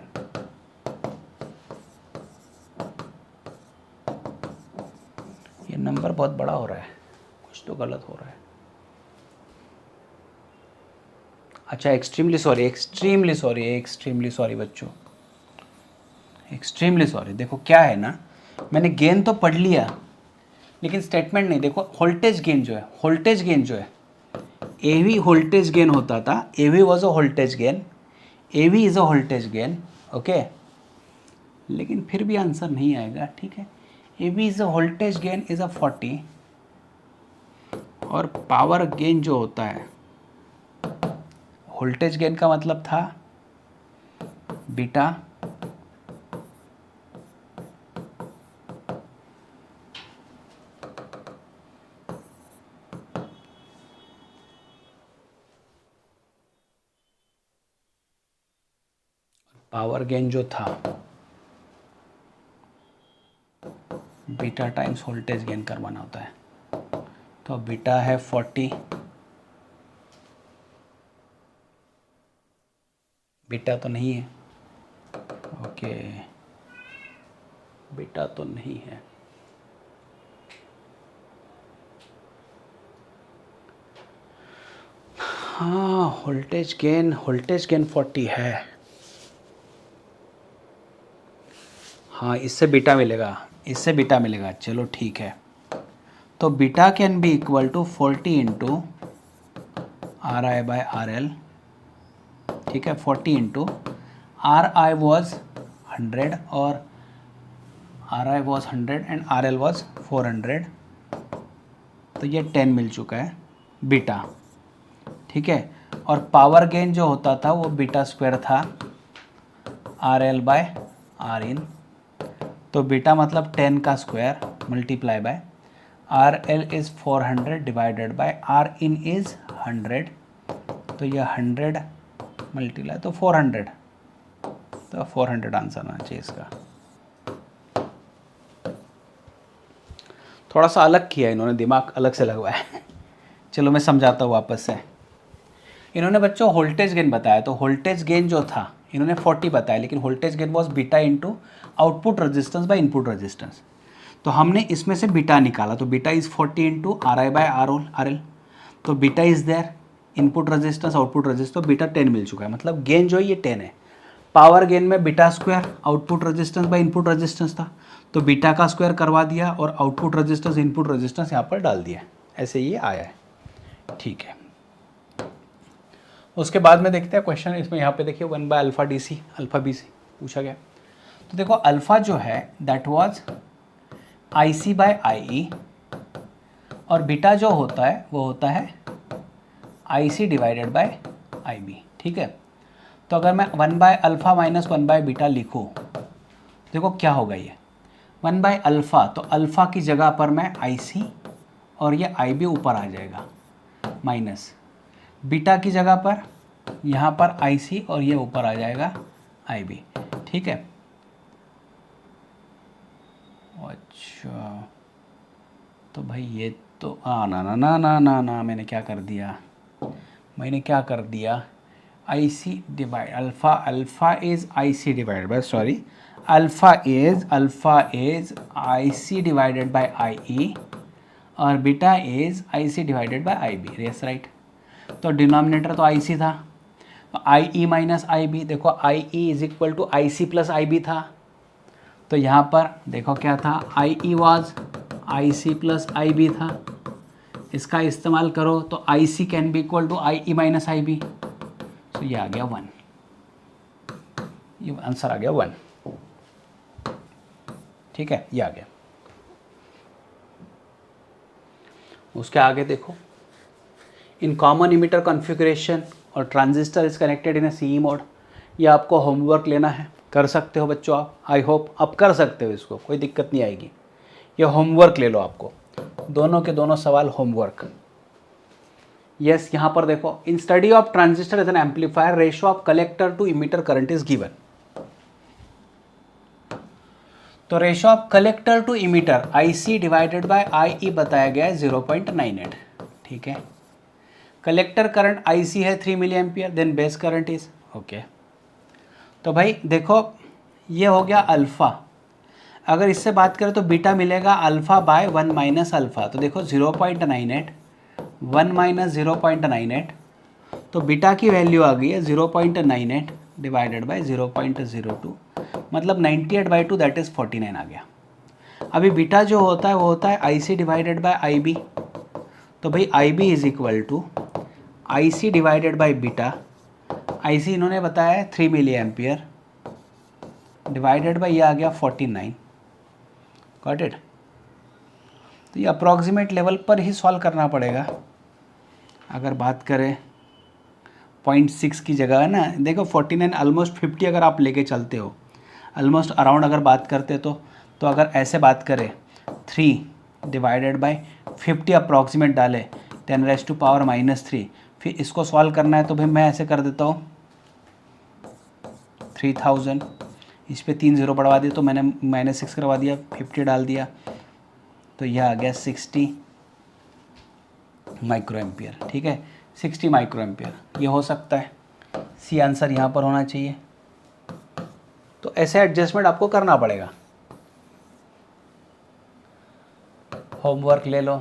नंबर बहुत बड़ा हो रहा है, कुछ तो गलत हो रहा है। अच्छा, extremely sorry, extremely sorry, extremely sorry बच्चों, एक्सट्रीमली सॉरी। देखो क्या है ना, मैंने गेन तो पढ़ लिया लेकिन स्टेटमेंट नहीं। देखो वोल्टेज गेन जो है, वोल्टेज गेन जो है, एवी वोल्टेज गेन होता था, AV was a voltage gain, AV is a voltage gain, okay. लेकिन फिर भी आंसर नहीं आएगा, ठीक है। AV is a voltage gain is a 40, और पावर गेन जो होता है, वोल्टेज गेन का मतलब था बीटा पावर गेन जो था बीटा टाइम्स वोल्टेज गेन करवाना होता है। तो बीटा है 40, बीटा तो नहीं है, ओके, बीटा तो नहीं है। हाँ, वोल्टेज गेन 40 है। हाँ, इससे बीटा मिलेगा, इससे बीटा मिलेगा, चलो ठीक है। तो beta can be equal to 40 into R I by R L, ठीक है। 40 इंटू आर आई वॉज 100 और R I was 100 and R L was 400, तो ये 10 मिल चुका है बीटा, ठीक है। और पावर गेन जो होता था वो बीटा स्क्वायर था R L by R in, तो बीटा मतलब 10 का square multiply by R L is 400 divided by R in is 100, तो ये 100 मल्टीप्लाई तो 400, तो 400 आंसर आना चाहिए इसका। थोड़ा सा अलग किया इन्होंने, दिमाग अलग से लगवाया है। चलो मैं समझाता हूँ वापस से। इन्होंने बच्चों वोल्टेज गेन बताया, तो वोल्टेज गेन जो था इन्होंने 40 बताया, लेकिन voltage gain was beta into output resistance by input resistance. तो हमने इसमें से बीटा निकाला, तो beta is 40 into R I by R L, तो beta is there, input resistance output resistance, तो बीटा 10 मिल चुका है, मतलब गेन जो है ये 10 है। पावर गेन में beta square output resistance by input resistance था, तो बीटा का स्क्वायर करवा दिया और आउटपुट रेजिस्टेंस इनपुट रेजिस्टेंस यहाँ पर डाल दिया, ऐसे ये आया है, ठीक है। उसके बाद में देखते हैं क्वेश्चन, इसमें यहाँ पे देखिए 1 by alpha D C alpha B C पूछा गया। तो देखो अल्फा जो है that was I C by I E, और बीटा जो होता है वो होता है I C divided by I B, ठीक है। तो अगर मैं 1 by alpha minus 1 by beta लिखूँ, देखो क्या होगा ये 1 बाय अल्फ़ा, तो अल्फ़ा की जगह पर मैं आई सी और ये आई बी ऊपर आ जाएगा, माइनस बीटा की जगह पर यहाँ पर आई सी और ये ऊपर आ जाएगा आई बी, ठीक है। अच्छा, तो भाई ये तो ना ना ना ना ना ना मैंने क्या कर दिया, I C divide alpha is I C divide by, sorry, alpha is I C divided by I E और beta is I C divided by I B, yes right. तो डिनोमिनेटर तो आई सी था, I E minus I B, देखो I E is equal to I C plus I B था, तो यहाँ पर देखो क्या था, I E was I C plus I B था, इसका इस्तेमाल करो तो I C can be equal to I E minus I B, तो ये आ गया 1, ये आंसर आ गया 1, ठीक है, ये आ गया। उसके आगे देखो, इन कॉमन इमीटर कॉन्फ़िगरेशन और transistor is connected in A C mode, ये आपको होमवर्क लेना है, कर सकते हो बच्चों आप, आई होप आप कर सकते हो, इसको कोई दिक्कत नहीं आएगी, ये होमवर्क ले लो आपको, दोनों के दोनों सवाल होमवर्क। यस, यहाँ पर देखो, in study of transistor as an amplifier ratio of collector to emitter current is given, तो ratio of collector to emitter I C divided by I E बताया गया है 0.98, ठीक है। कलेक्टर करंट आई सी है 3 milli ampere, then base current is okay. तो भाई देखो ये हो गया अल्फ़ा, अगर इससे बात करें तो बीटा मिलेगा अल्फ़ा बाय 1 माइनस अल्फ़ा, तो देखो 0.98, 1 माइनस 0.98, तो बीटा की वैल्यू आ गई है 0.98 डिवाइडेड बाय 0.02, मतलब 98/2 दैट इज़ 49 आ गया। अभी बीटा जो होता है वो होता है I C divided by I B, तो भाई I B is equal to I C divided by beta. I C इन्होंने बताया है 3 मिली एम्पियर डिवाइडेड बाई ये आ गया 49। Got it. तो ये अप्रॉक्सीमेट लेवल पर ही सॉल्व करना पड़ेगा। अगर बात करें 0.6 की जगह है ना, देखो 49 ऑलमोस्ट 50 अगर आप लेके चलते हो, ऑलमोस्ट अराउंड अगर बात करते तो अगर ऐसे बात करें 3 डिवाइडेड बाई 50 अप्रॉक्सीमेट डाले 10⁻⁻3, फिर इसको सॉल्व करना है तो भाई मैं ऐसे कर देता हूँ 3000, इस पर 3 0 बढ़वा दिया तो मैंने -6 करवा दिया, 50 डाल दिया, तो यह आ गया 60 माइक्रो एम्पियर। ठीक है, 60 माइक्रो एम्पियर ये हो सकता है। सी आंसर यहाँ पर होना चाहिए। तो ऐसे एडजस्टमेंट आपको करना पड़ेगा। होमवर्क ले लो,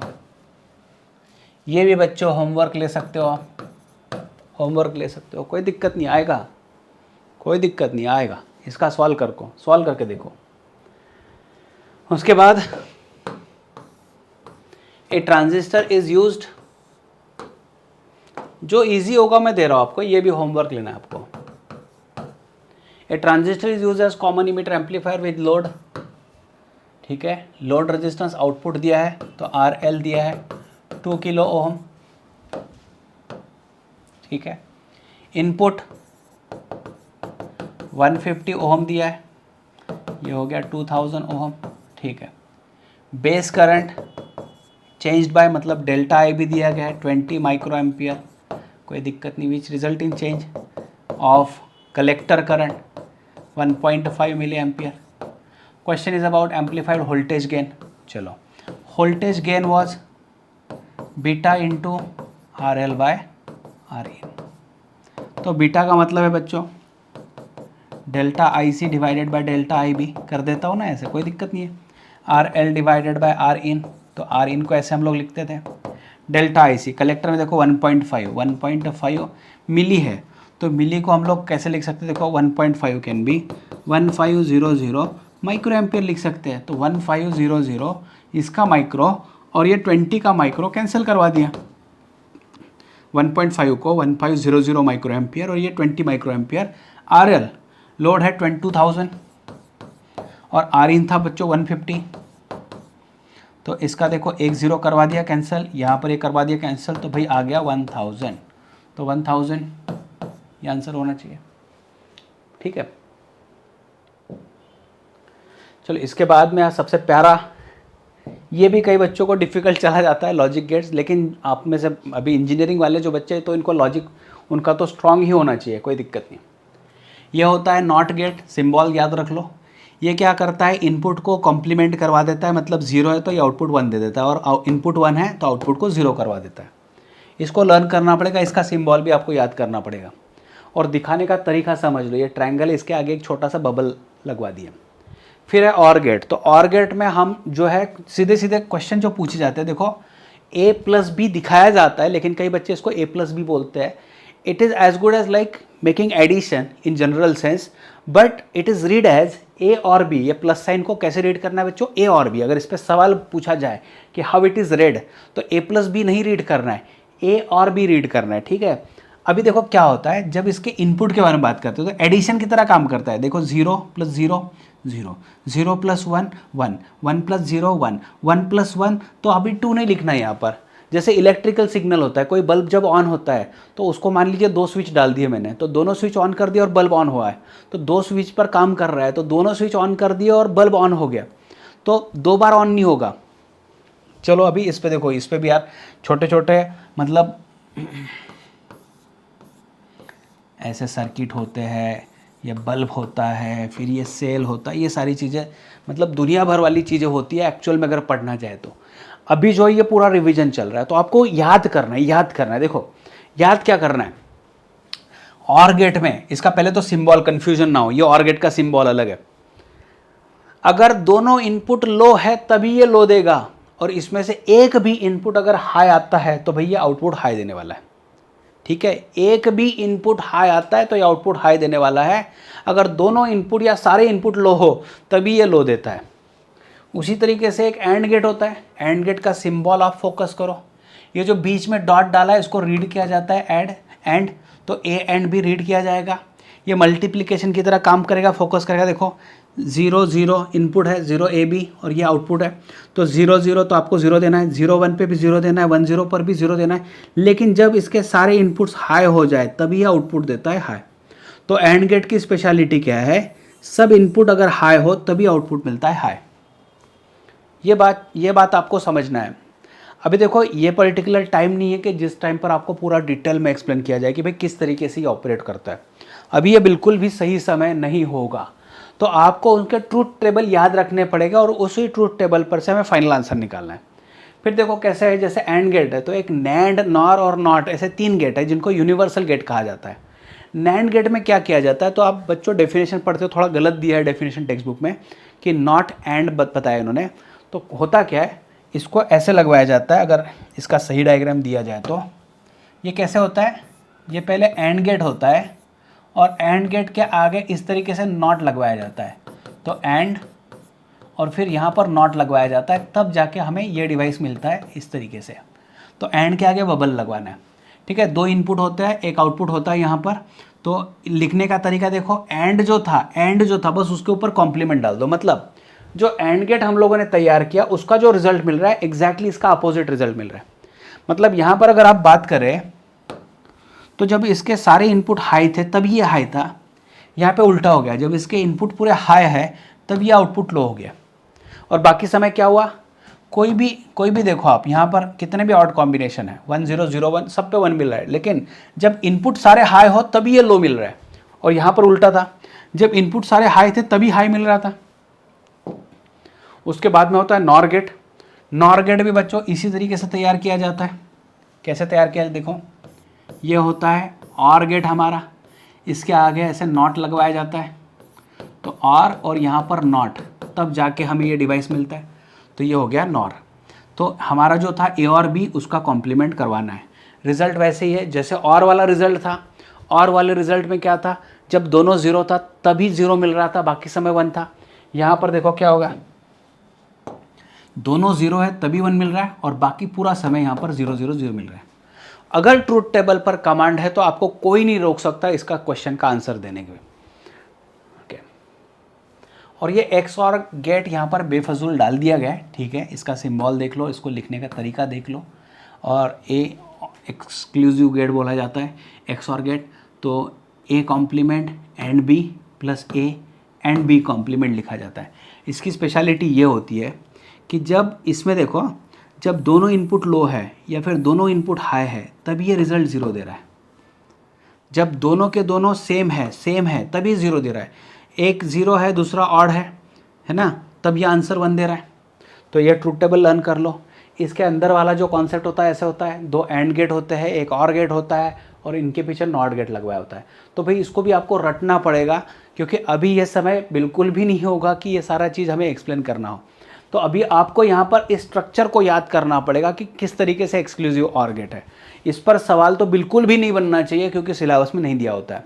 ये भी बच्चों होमवर्क ले सकते हो, आप होमवर्क ले सकते हो, कोई दिक्कत नहीं आएगा, कोई दिक्कत नहीं आएगा। इसका सॉल्व करके देखो। उसके बाद ए ट्रांजिस्टर इज यूज्ड, जो इजी होगा मैं दे रहा हूं आपको, ये भी होमवर्क लेना है आपको। A transistor is use as common emitter amplifier with load. ठीक है, लोड रेजिस्टेंस आउटपुट दिया है तो आर एल दिया है 2 किलो ओम। ठीक है, इनपुट 150 ओम दिया है, ये हो गया 2000 ओम। ठीक है, बेस करंट चेंज्ड बाय मतलब डेल्टा आई भी दिया गया है 20 माइक्रो एम्पियर, कोई दिक्कत नहीं, which result in change of collector current 1.5 milli ampere. Question is about amplified voltage gain. चलो, voltage gain was beta into R L by R in. तो बीटा का मतलब है बच्चों delta I C divided by delta I B, कर देता हूँ ना ऐसे, कोई दिक्कत नहीं है। R L divided by R in, तो आर इन को ऐसे हम लोग लिखते थे। डेल्टा आई सी कलेक्टर में देखो 1.5 मिली है, तो मिली को हम लोग कैसे लिख सकते हैं, देखो 1.5 कैन बी 1500 माइक्रो एम्पियर लिख सकते हैं। तो 1500 इसका माइक्रो और ये 20 का माइक्रो कैंसिल करवा दिया, 1.5 को 1500 माइक्रो एम्पियर और ये 20 micro ampere. R L load है 2000 और आर इन था बच्चों 150, तो इसका देखो 1 0 करवा दिया कैंसिल, यहाँ पर ये करवा दिया कैंसिल, तो भाई आ गया 1000, तो 1000 ये आंसर होना चाहिए। ठीक है, चलो इसके बाद में सबसे प्यारा, ये भी कई बच्चों को डिफ़िकल्ट चला जाता है, लॉजिक गेट्स, लेकिन आप में से अभी इंजीनियरिंग वाले जो बच्चे हैं तो इनको लॉजिक उनका तो स्ट्रांग ही होना चाहिए, कोई दिक्कत नहीं। ये होता है नॉट गेट, सिंबल याद रख लो। ये क्या करता है, इनपुट को कॉम्प्लीमेंट करवा देता है, मतलब 0 है तो ये आउटपुट 1 दे देता है, और इनपुट 1 है तो आउटपुट को 0 करवा देता है। इसको लर्न करना पड़ेगा, इसका सिंबल भी आपको याद करना पड़ेगा, और दिखाने का तरीका समझ लो। ये ट्रायंगल, इसके आगे एक छोटा सा बबल लगवा दिया। फिर है और गेट, तो और गेट में हम जो है सीधे सीधे क्वेश्चन जो पूछे जाते हैं, देखो a प्लस बी दिखाया जाता है, लेकिन कई बच्चे इसको a प्लस बी बोलते हैं। It is as good as like making addition in general sense, but it is read as a और b। ये प्लस साइन को कैसे रीड करना है बच्चों, a और b। अगर इस पर सवाल पूछा जाए कि हाउ इट इज़ रेड, तो a प्लस बी नहीं रीड करना है, a और b रीड करना है। ठीक है, अभी देखो क्या होता है, जब इसके इनपुट के बारे में बात करते हो तो एडिशन की तरह काम करता है। देखो 0 + 0 0, 0 + 1 1, 1 + 0 1, 1 + 1, तो अभी 2 नहीं लिखना है यहाँ पर। जैसे इलेक्ट्रिकल सिग्नल होता है, कोई बल्ब जब ऑन होता है तो उसको मान लीजिए 2 स्विच डाल दिए मैंने, तो दोनों स्विच ऑन कर दिए और बल्ब ऑन हुआ है, तो 2 स्विच पर काम कर रहा है, तो दोनों स्विच ऑन कर दिए और बल्ब ऑन हो गया, तो 2 बार ऑन नहीं होगा। चलो अभी इस पे देखो, इस पे भी यार छोटे छोटे मतलब ऐसे सर्किट होते हैं, ये बल्ब होता है, फिर ये सेल होता है, ये सारी चीज़ें मतलब दुनिया भर वाली चीज़ें होती है एक्चुअल में अगर पढ़ना चाहे तो। अभी जो ये पूरा रिवीजन चल रहा है तो आपको याद करना है। देखो याद क्या करना है, और गेट में इसका पहले तो सिंबल कन्फ्यूजन ना हो, ये और गेट का सिंबल अलग है, अगर दोनों इनपुट लो है तभी ये लो देगा, और इसमें से एक भी इनपुट अगर हाई आता है तो भैया आउटपुट हाई देने वाला है। ठीक है, एक भी इनपुट हाई आता है तो ये आउटपुट हाई देने वाला है। अगर दोनों इनपुट या सारे इनपुट लो हो तभी ये लो देता है। उसी तरीके से एक एंड गेट होता है, एंड गेट का सिंबल आप फोकस करो, ये जो बीच में डॉट डाला है इसको रीड किया जाता है एड एंड, तो ए एंड भी रीड किया जाएगा। ये मल्टीप्लिकेशन की तरह काम करेगा, फोकस करेगा। देखो 0 0 इनपुट है, 0 ए बी, और ये आउटपुट है, तो 0 0 तो आपको 0 देना है, 0 1 पे भी 0 देना है, 1 0 पर भी 0 देना है। लेकिन जब इसके सारे इनपुट्स हाई हो जाए तभी ये आउटपुट देता है हाई। तो एंड गेट की स्पेशलिटी क्या है, सब इनपुट अगर हाई हो तभी आउटपुट मिलता है हाई। ये बात आपको समझना है। अभी देखो ये पर्टिकुलर टाइम नहीं है कि जिस टाइम पर आपको पूरा डिटेल में एक्सप्लेन किया जाए कि भाई किस तरीके से ये ऑपरेट करता है। अभी ये बिल्कुल भी सही समय नहीं होगा, तो आपको उनके ट्रूथ टेबल याद रखने पड़ेगा और उसी ट्रूथ टेबल पर से हमें फाइनल आंसर निकालना है। फिर देखो कैसे है, जैसे एंड गेट है तो एक नैंड, नॉर और नॉट, ऐसे 3 गेट है जिनको यूनिवर्सल गेट कहा जाता है। नैंड गेट में क्या किया जाता है, तो आप बच्चों डेफिनेशन पढ़ते हो, थोड़ा गलत दिया है डेफिनेशन टेक्स्ट बुक में कि नॉट एंड बताया इन्होंने। तो होता क्या है, इसको ऐसे लगवाया जाता है, अगर इसका सही डायग्राम दिया जाए तो ये कैसे होता है, ये पहले एंड गेट होता है और एंड गेट के आगे इस तरीके से नॉट लगवाया जाता है, तो एंड, और फिर यहाँ पर नॉट लगवाया जाता है, तब जाके हमें ये डिवाइस मिलता है इस तरीके से। तो एंड के आगे बबल लगवाना है। ठीक है, 2 इनपुट होते हैं, एक आउटपुट होता है यहाँ पर। तो लिखने का तरीका देखो, एंड जो था बस उसके ऊपर कॉम्प्लीमेंट डाल दो। मतलब जो एंड गेट हम लोगों ने तैयार किया उसका जो रिजल्ट मिल रहा है एग्जैक्टली इसका अपोजिट रिजल्ट मिल रहा है। मतलब यहाँ पर अगर आप बात करें तो जब इसके सारे इनपुट हाई थे तब ये हाई था, यहाँ पे उल्टा हो गया, जब इसके इनपुट पूरे हाई है तब ये आउटपुट लो हो गया। और बाकी समय क्या हुआ, कोई भी देखो आप यहाँ पर कितने भी ऑड कॉम्बिनेशन है, 1 0 0 1 सब पे 1 मिल रहा है, लेकिन जब इनपुट सारे हाई हो तभी ये लो मिल रहा है। और यहाँ पर उल्टा था, जब इनपुट सारे हाई थे तभी हाई मिल रहा था। उसके बाद में होता है नॉर गेट। नॉर गेट भी बच्चों इसी तरीके से तैयार किया जाता है। कैसे तैयार किया, देखो ये होता है और गेट हमारा, इसके आगे ऐसे नॉट लगवाया जाता है, तो और यहाँ पर नॉट, तब जाके हमें ये डिवाइस मिलता है। तो ये हो गया नॉर। तो हमारा जो था ए और बी उसका कॉम्प्लीमेंट करवाना है। रिजल्ट वैसे ही है जैसे और वाला रिजल्ट था। और वाले रिजल्ट में क्या था, जब दोनों 0 था तभी 0 मिल रहा था, बाकी समय 1 था। यहाँ पर देखो क्या होगा, दोनों 0 है तभी 1 मिल रहा है और बाकी पूरा समय यहाँ पर 0 0 0 मिल रहा है। अगर ट्रूथ टेबल पर कमांड है तो आपको कोई नहीं रोक सकता इसका क्वेश्चन का आंसर देने के। ओके, और ये एक्स और गेट यहाँ पर बेफजूल डाल दिया गया है। ठीक है, इसका सिंबल देख लो, इसको लिखने का तरीका देख लो। और ए एक्सक्लूसिव गेट बोला जाता है, एक्स और गेट। तो A complement and B plus A and B complement लिखा जाता है। इसकी स्पेशलिटी ये होती है कि जब इसमें देखो, जब दोनों इनपुट लो है या फिर दोनों इनपुट हाई है तब ये रिजल्ट 0 दे रहा है। जब दोनों के दोनों सेम है तभी 0 दे रहा है। एक 0 है दूसरा ऑड है ना, तब ये आंसर 1 दे रहा है। तो ये ट्रूथ टेबल लर्न कर लो। इसके अंदर वाला जो कॉन्सेप्ट होता है ऐसे होता है, 2 एंड गेट होते हैं, एक और गेट होता है और इनके पीछे नॉट गेट लगवाया होता है। तो भाई इसको भी आपको रटना पड़ेगा, क्योंकि अभी ये समय बिल्कुल भी नहीं होगा कि ये सारा चीज़ हमें एक्सप्लेन करना हो। तो अभी आपको यहाँ पर इस स्ट्रक्चर को याद करना पड़ेगा कि किस तरीके से एक्सक्लूसिव और गेट है। इस पर सवाल तो बिल्कुल भी नहीं बनना चाहिए क्योंकि सिलेबस में नहीं दिया होता है।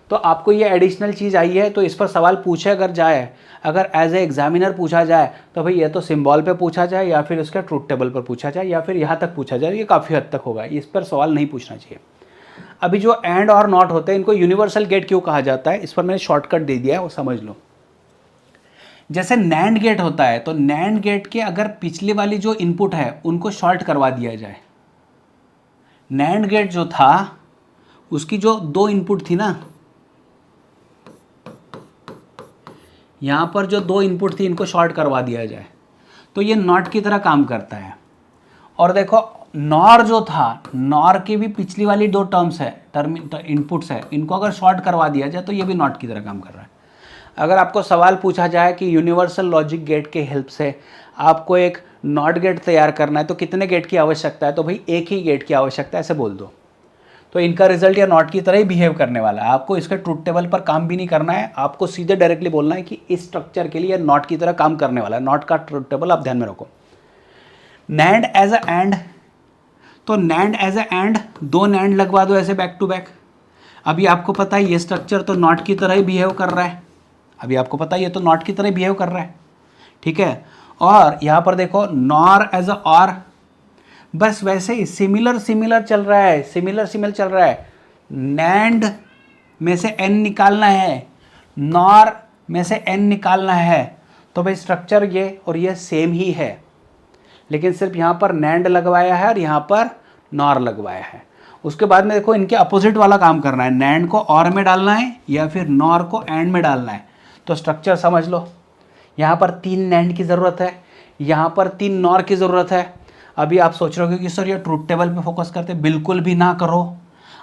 तो आपको ये एडिशनल चीज़ आई है तो इस पर सवाल पूछे अगर जाए, अगर एज ए एग्जामिनर पूछा जाए तो भाई ये तो सिंबल पे पूछा जाए या फिर उसके ट्रूथ टेबल पर पूछा जाए या फिर यहाँ तक पूछा जाए, ये काफ़ी हद तक होगा। इस पर सवाल नहीं पूछना चाहिए। अभी जो एंड और नॉट होते हैं इनको यूनिवर्सल गेट क्यों कहा जाता है, इस पर मैंने शॉर्टकट दे दिया है, वो समझ लो। जैसे नैंड गेट होता है तो नैंड गेट के अगर पिछली वाली जो इनपुट है उनको शॉर्ट करवा दिया जाए। नैंड गेट जो था उसकी जो 2 इनपुट थी ना, यहाँ पर जो 2 इनपुट थी इनको शॉर्ट करवा दिया जाए तो ये नॉट की तरह काम करता है। और देखो नॉर जो था, नॉर की भी पिछली वाली 2 टर्म्स है, इनपुट्स है, इनको अगर शॉर्ट करवा दिया जाए तो ये भी नॉट की तरह काम कर रहा है। अगर आपको सवाल पूछा जाए कि यूनिवर्सल लॉजिक गेट के हेल्प से आपको एक नॉट गेट तैयार करना है तो कितने गेट की आवश्यकता है, तो भाई एक ही गेट की आवश्यकता है, ऐसे बोल दो। तो इनका रिजल्ट या नॉट की तरह ही बिहेव करने वाला है। आपको इसके ट्रूथ टेबल पर काम भी नहीं करना है, आपको सीधे डायरेक्टली बोलना है कि इस स्ट्रक्चर के लिए नॉट की तरह काम करने वाला है। नॉट का ट्रूथ टेबल आप ध्यान में रखो। नैंड एज अ एंड, तो नैंड एज अ एंड, दो नैंड लगवा दो ऐसे बैक टू बैक। अभी आपको पता है ये स्ट्रक्चर तो नॉट की तरह ही बिहेव कर रहा है, अभी आपको पता है ये तो नॉट की तरह ही बिहेव कर रहा है, ठीक है। और यहाँ पर देखो नॉर एज अ और, बस वैसे ही सिमिलर सिमिलर चल रहा है, सिमिलर सिमिलर चल रहा है। नैंड में से एन निकालना है, नॉर में से एन निकालना है, तो भाई स्ट्रक्चर ये और ये सेम ही है, लेकिन सिर्फ यहाँ पर नैंड लगवाया है और यहाँ पर नॉर लगवाया है। उसके बाद में देखो इनके अपोजिट वाला काम करना है, नैंड को और में डालना है या फिर नॉर को एंड में डालना है। तो स्ट्रक्चर समझ लो, यहाँ पर 3 नैंड की ज़रूरत है, यहाँ पर 3 नॉर की ज़रूरत है। अभी आप सोच रहे हो कि सर ये ट्रूथ टेबल पे फोकस करते, बिल्कुल भी ना करो,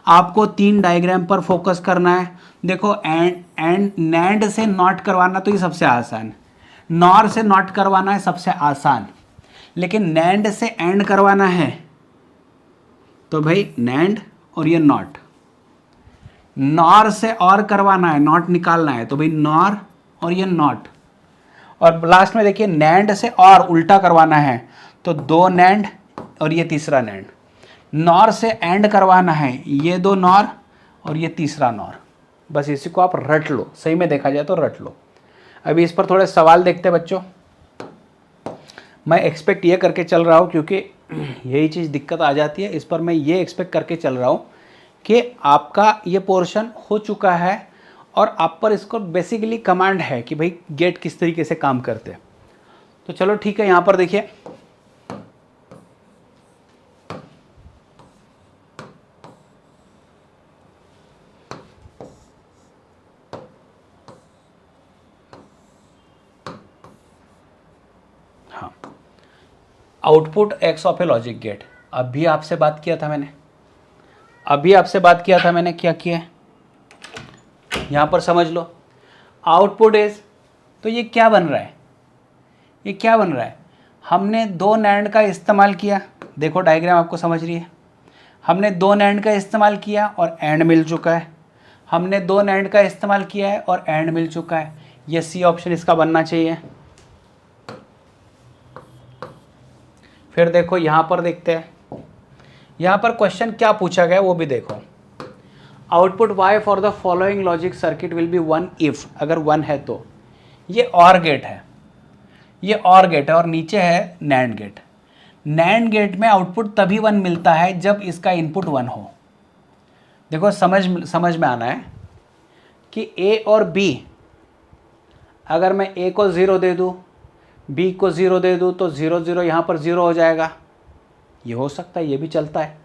आपको 3 डायग्राम पर फोकस करना है। देखो एंड नैंड से नॉट करवाना तो ये सबसे आसान, नॉर से नॉट करवाना है सबसे आसान, लेकिन नैंड से एंड करवाना है तो भाई नैंड और ये नॉट, नॉर से और करवाना है, नॉट निकालना है तो भाई नॉर और ये नॉट, और लास्ट में देखिए नैंड से और उल्टा करवाना है तो 2 नैंड और ये तीसरा नैंड, नॉर से एंड करवाना है ये 2 नॉर और ये तीसरा नॉर। बस इसी को आप रट लो, सही में देखा जाए तो रट लो। अभी इस पर थोड़े सवाल देखते हैं बच्चों। मैं एक्सपेक्ट ये करके चल रहा हूँ क्योंकि यही चीज़ दिक्कत आ जाती है, इस पर मैं ये एक्सपेक्ट करके चल रहा हूँ कि आपका ये पोर्शन हो चुका है और आप पर इसको बेसिकली कमांड है कि भाई गेट किस तरीके से काम करते हैं। तो चलो ठीक है, यहाँ पर देखिए output X of a logic gate. अभी आपसे बात किया था मैंने, क्या किया यहाँ पर समझ लो। आउटपुट इज, तो ये क्या बन रहा है, हमने 2 नैंड का इस्तेमाल किया, देखो डायग्राम आपको समझ रही है, हमने 2 नैंड का इस्तेमाल किया और एंड मिल चुका है, हमने 2 नैंड का इस्तेमाल किया है और एंड मिल चुका है। ये सी ऑप्शन इसका बनना चाहिए। फिर देखो यहाँ पर देखते हैं, यहाँ पर क्वेश्चन क्या पूछा गया वो भी देखो। Output y for the following logic circuit will be 1 if, अगर 1 है तो ये और गेट है, और नीचे है नैंड गेट। नैंड गेट में आउटपुट तभी 1 मिलता है जब इसका इनपुट 1 हो। देखो समझ में आना है कि a और b, अगर मैं a को 0 दे दूँ, b को 0 दे दूँ तो 0 0 यहाँ पर 0 हो जाएगा। ये हो सकता है, ये भी चलता है।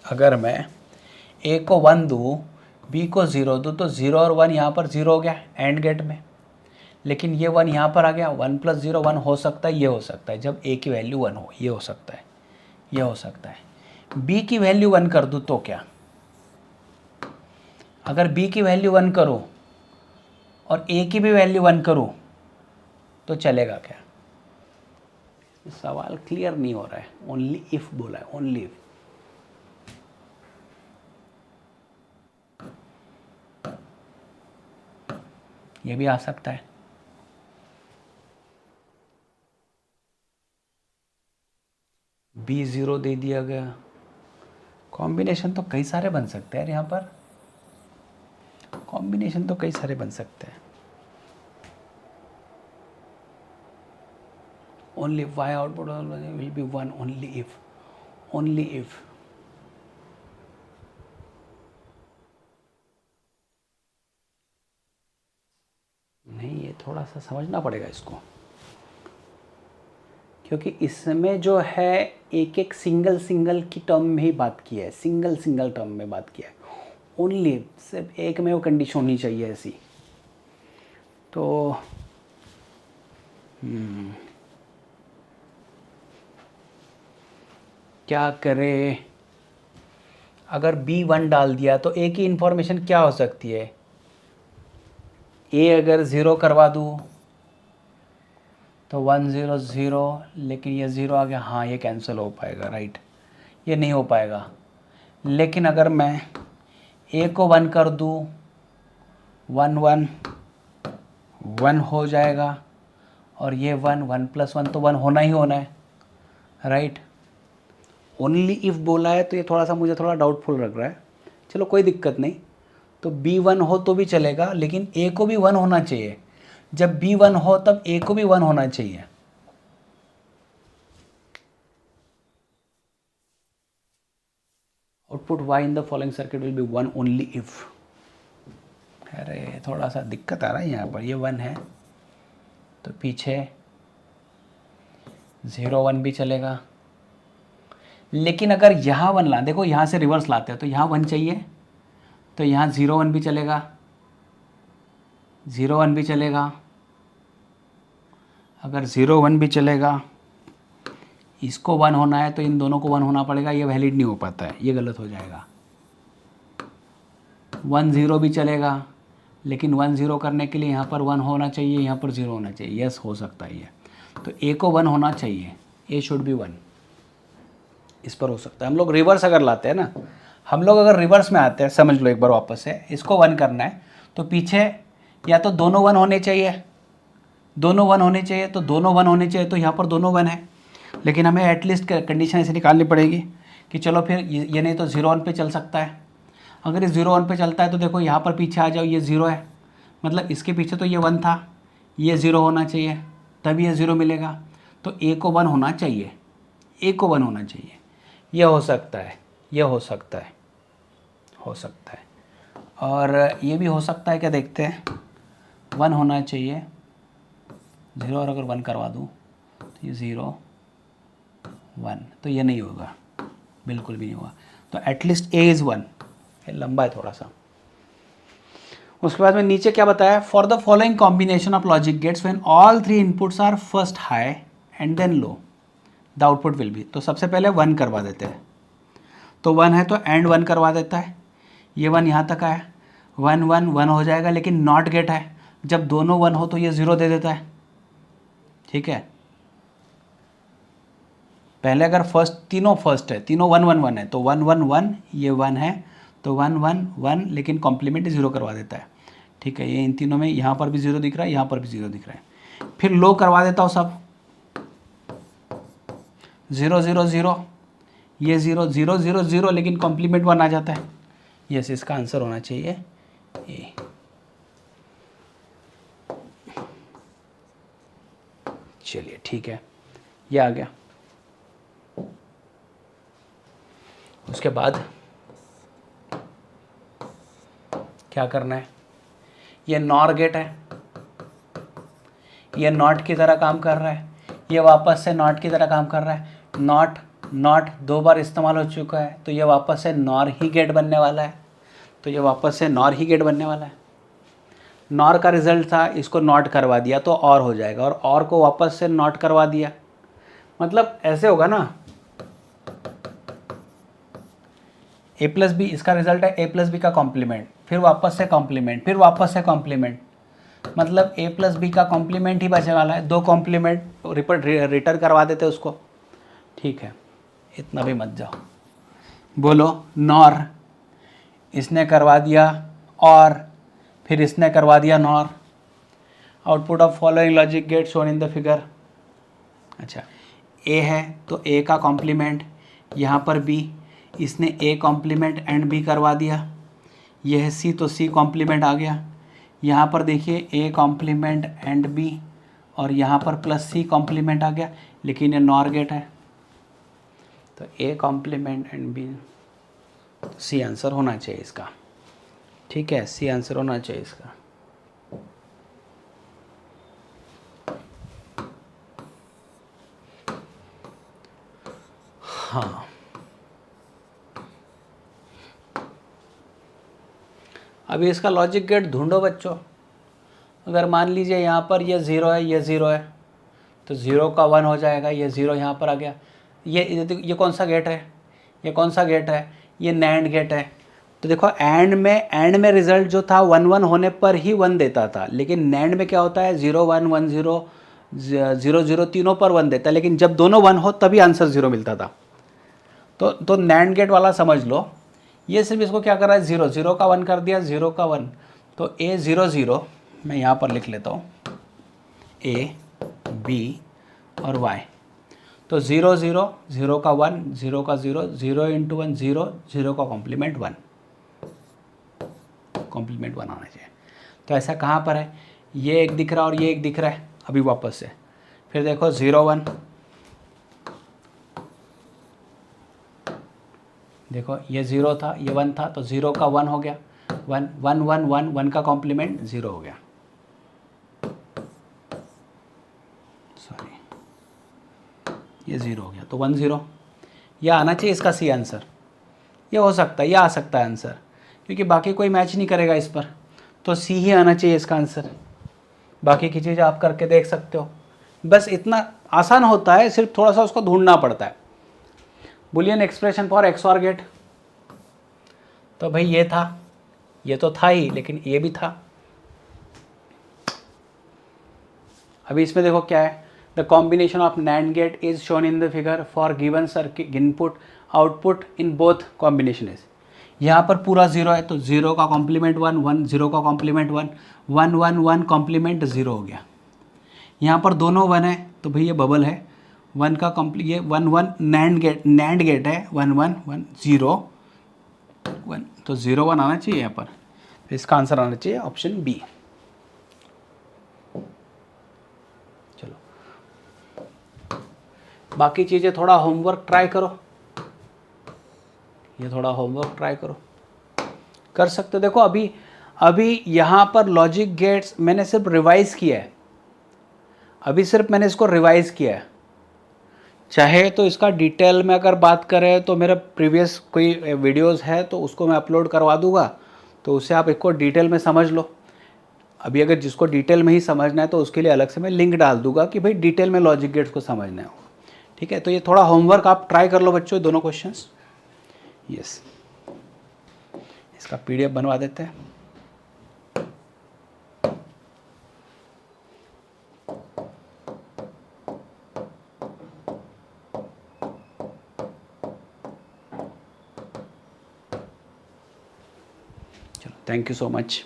अगर मैं a को 1 दूँ, b को 0 दूँ तो 0 और 1 यहाँ पर 0 हो गया एंड गेट में, लेकिन ये 1 यहाँ पर आ गया। 1 + 0 1 हो सकता है, ये हो सकता है जब a की वैल्यू 1 हो, ये हो सकता है, ये हो सकता है। b की वैल्यू 1 कर दूँ तो क्या, अगर b की वैल्यू 1 करूँ और a की भी वैल्यू 1 करूँ तो चलेगा क्या? सवाल क्लियर नहीं हो रहा है, ओनली इफ बोला है, ओनली इफ। ये भी आ सकता है। b 0 दे दिया गया, कॉम्बिनेशन तो कई सारे बन सकते हैं यहाँ पर, कॉम्बिनेशन तो कई सारे बन सकते हैं। Only y output will B 1 only if. नहीं, ये थोड़ा सा समझना पड़ेगा इसको, क्योंकि इसमें जो है एक एक सिंगल की टर्म में ही बात की है, सिंगल टर्म में बात किया है। ओनली सिर्फ एक में वो कंडीशन होनी चाहिए ऐसी। तो क्या करें, अगर b 1 डाल दिया तो a की इंफॉर्मेशन क्या हो सकती है, a अगर 0 करवा दूँ तो 1 0 0, लेकिन ये 0 आ गया, हाँ ये कैंसिल हो पाएगा, राइट, ये नहीं हो पाएगा। लेकिन अगर मैं ए को 1 कर दूँ, 1 1 1 हो जाएगा, और ये 1 1 + 1 तो 1 होना ही होना है, राइट। ओनली इफ़ बोला है तो ये थोड़ा सा मुझे थोड़ा डाउटफुल लग रहा है। चलो कोई दिक्कत नहीं, तो बी 1 हो तो भी चलेगा, लेकिन ए को भी 1 होना चाहिए। जब बी 1 हो तब ए को भी 1 होना चाहिए। Output y in the following circuit will be 1 only if. अरे थोड़ा सा दिक्कत आ रहा है यहाँ पर, ये 1 है तो पीछे 0 1 भी चलेगा। लेकिन अगर यहाँ 1 ला, देखो यहाँ से रिवर्स लाते हैं तो यहाँ 1 चाहिए, तो यहाँ 0 1 भी चलेगा, 0 1 भी चलेगा। अगर 0 1 भी चलेगा, इसको 1 होना है तो इन दोनों को 1 होना पड़ेगा, ये वैलिड नहीं हो पाता है, ये गलत हो जाएगा। 1 0 भी चलेगा, लेकिन 1 0 करने के लिए यहाँ पर 1 होना चाहिए, यहाँ पर 0 होना चाहिए। यस, हो सकता है ये, तो ए को 1 होना चाहिए, ए शुड बी 1, इस पर हो सकता है। हम लोग रिवर्स अगर लाते हैं ना, हम लोग अगर रिवर्स में आते हैं, समझ लो एक बार वापस से, इसको 1 करना है तो पीछे या तो दोनों 1 होने चाहिए, दोनों 1 होने चाहिए, तो दोनों 1 होने चाहिए, तो यहाँ पर दोनों 1 है। लेकिन हमें एटलीस्ट कंडीशन ऐसे निकालनी पड़ेगी कि चलो फिर ये नहीं तो 0 1 पे चल सकता है। अगर ये 0 1 पे चलता है तो देखो यहाँ पर पीछे आ जाओ, ये 0 है, मतलब इसके पीछे तो ये 1 था, ये 0 होना चाहिए, तभी ये 0 मिलेगा। तो ए को 1 होना चाहिए, ए को 1 होना चाहिए। ये हो सकता है, ये हो सकता है, हो सकता है। और ये भी हो सकता है, क्या देखते हैं, 1 होना चाहिए 0, और अगर 1 करवा दूँ तो ये 0 1, तो ये नहीं होगा, बिल्कुल भी नहीं होगा। तो एटलीस्ट ए इज़ 1, लंबा है थोड़ा सा। उसके बाद में नीचे क्या बताया, for the following combination of logic gates when all 3 inputs are first high and then low the output will be. तो सबसे पहले 1 करवा देते हैं, तो 1 है तो एंड 1 करवा देता है, ये 1 यहाँ तक आया, 1 1 1 हो जाएगा, लेकिन नॉट गेट है, जब दोनों 1 हो तो ये 0 दे देता है, ठीक है। पहले अगर फर्स्ट, तीनों फर्स्ट है, तीनों 1 1 1 है, तो 1 1 1, ये 1 है तो 1 1 1, लेकिन कॉम्प्लीमेंट 0 करवा देता है, ठीक है। ये इन तीनों में यहाँ पर भी 0 दिख रहा है, यहाँ पर भी 0 दिख रहा है। फिर लो करवा देता हूँ सब, 0 0 0, ये 0 0 0 0, लेकिन कॉम्प्लीमेंट 1 आ जाता है। यस, इसका आंसर होना चाहिए ए। चलिए ठीक है, ये आ गया। उसके बाद क्या करना है, ये नॉर गेट है, ये नॉट की तरह काम कर रहा है, ये वापस से नॉट की तरह काम कर रहा है। नॉट नॉट 2 बार इस्तेमाल हो चुका है, तो ये वापस से नॉर ही गेट बनने वाला है, तो ये वापस से नॉर ही गेट बनने वाला है। नॉर का रिजल्ट था, इसको नॉट करवा दिया तो और हो जाएगा, और को वापस से नॉट करवा दिया, मतलब ऐसे होगा ना, ए प्लस बी, इसका रिजल्ट है ए प्लस बी का कॉम्प्लीमेंट, फिर वापस से कॉम्प्लीमेंट, फिर वापस से कॉम्प्लीमेंट, मतलब ए प्लस बी का कॉम्प्लीमेंट ही बचने वाला है। 2 कॉम्प्लीमेंट रिटर्न करवा देते उसको, ठीक है। इतना भी मत जाओ, बोलो नॉर, इसने करवा दिया और फिर इसने करवा दिया NOR. Output of following logic gate shown in the figure. अच्छा, ए है तो ए का कॉम्प्लीमेंट, यहाँ पर बी, इसने ए कॉम्प्लीमेंट एंड बी करवा दिया। यह है सी, तो सी कॉम्प्लीमेंट आ गया। यहाँ पर देखिए ए कॉम्प्लीमेंट एंड बी, और यहाँ पर प्लस सी कॉम्प्लीमेंट आ गया, लेकिन ये नॉर गेट है, तो ए कॉम्प्लीमेंट एंड बी, तो सी आंसर होना चाहिए इसका, ठीक है, सी आंसर होना चाहिए इसका। हाँ, अभी इसका लॉजिक गेट ढूंढो बच्चों। अगर मान लीजिए यहाँ पर ये 0 है, ये 0 है, तो 0 का 1 हो जाएगा, ये 0 यहाँ पर आ गया। ये कौन सा गेट है, ये कौन सा गेट है, ये नैंड गेट है। तो देखो एंड में रिजल्ट जो था 1 1 होने पर ही 1 देता था, लेकिन नैंड में क्या होता है 0 1 1 0 0 0 तीनों पर 1 देता है, लेकिन जब दोनों 1 हो तभी आंसर 0 मिलता था। तो नैंड गेट वाला समझ लो, ये सिर्फ इसको क्या कर रहा है, 0 0 का 1 कर दिया, 0 का 1, तो A 0 0 मैं यहाँ पर लिख लेता हूँ, A B और Y, तो 0 0 0 का 1, 0 का 0, 0 इंटू 1 0, 0 का कॉम्प्लीमेंट 1, कॉम्प्लीमेंट 1 आना चाहिए। तो ऐसा कहाँ पर है, ये एक दिख रहा है और ये एक दिख रहा है। अभी वापस से फिर देखो 0 1, देखो ये 0 था, ये 1 था, तो 0 का 1 हो गया, 1 1 1 1, 1 का कॉम्प्लीमेंट 0 हो गया, सॉरी ये 0 हो गया, तो 1 0, यह आना चाहिए इसका सी आंसर। ये हो सकता है, यह आ सकता है आंसर, क्योंकि बाकी कोई मैच नहीं करेगा इस पर, तो सी ही आना चाहिए इसका आंसर। बाकी की चीज़ आप करके देख सकते हो, बस इतना आसान होता है, सिर्फ थोड़ा सा उसको ढूंढना पड़ता है। Boolean expression for XOR gate, तो भाई ये था, ये तो था ही, लेकिन ये भी था। अभी इसमें देखो क्या है, the combination of NAND gate is shown in the figure for given circuit input output in both combination is. यहाँ पर पूरा 0 है, तो 0 का कॉम्प्लीमेंट 1 1, 0 का कॉम्प्लीमेंट 1 1 1 1, कॉम्प्लीमेंट 0 हो गया। यहाँ पर दोनों 1 है, तो भाई ये बबल है, 1 का ये 1 1 नैंड गेट है, 1 1 1 0 1, तो 0 1 आना चाहिए यहाँ पर, तो इसका आंसर आना चाहिए ऑप्शन बी। चलो बाकी चीज़ें थोड़ा होमवर्क ट्राई करो, ये थोड़ा होमवर्क ट्राई करो, कर सकते हो। देखो अभी यहाँ पर लॉजिक गेट्स मैंने सिर्फ रिवाइज किया है, अभी सिर्फ मैंने इसको रिवाइज किया है। चाहे तो इसका डिटेल में अगर बात करें तो मेरा प्रीवियस कोई वीडियोस है तो उसको मैं अपलोड करवा दूंगा, तो उससे आप इसको डिटेल में समझ लो। अभी अगर जिसको डिटेल में ही समझना है तो उसके लिए अलग से मैं लिंक डाल दूंगा कि भाई डिटेल में लॉजिक गेट्स को समझना है, ठीक है। तो ये थोड़ा होमवर्क आप ट्राई कर लो बच्चों, दोनों क्वेश्चंस। यस, इसका PDF बनवा देते हैं। चलो, थैंक यू सो मच।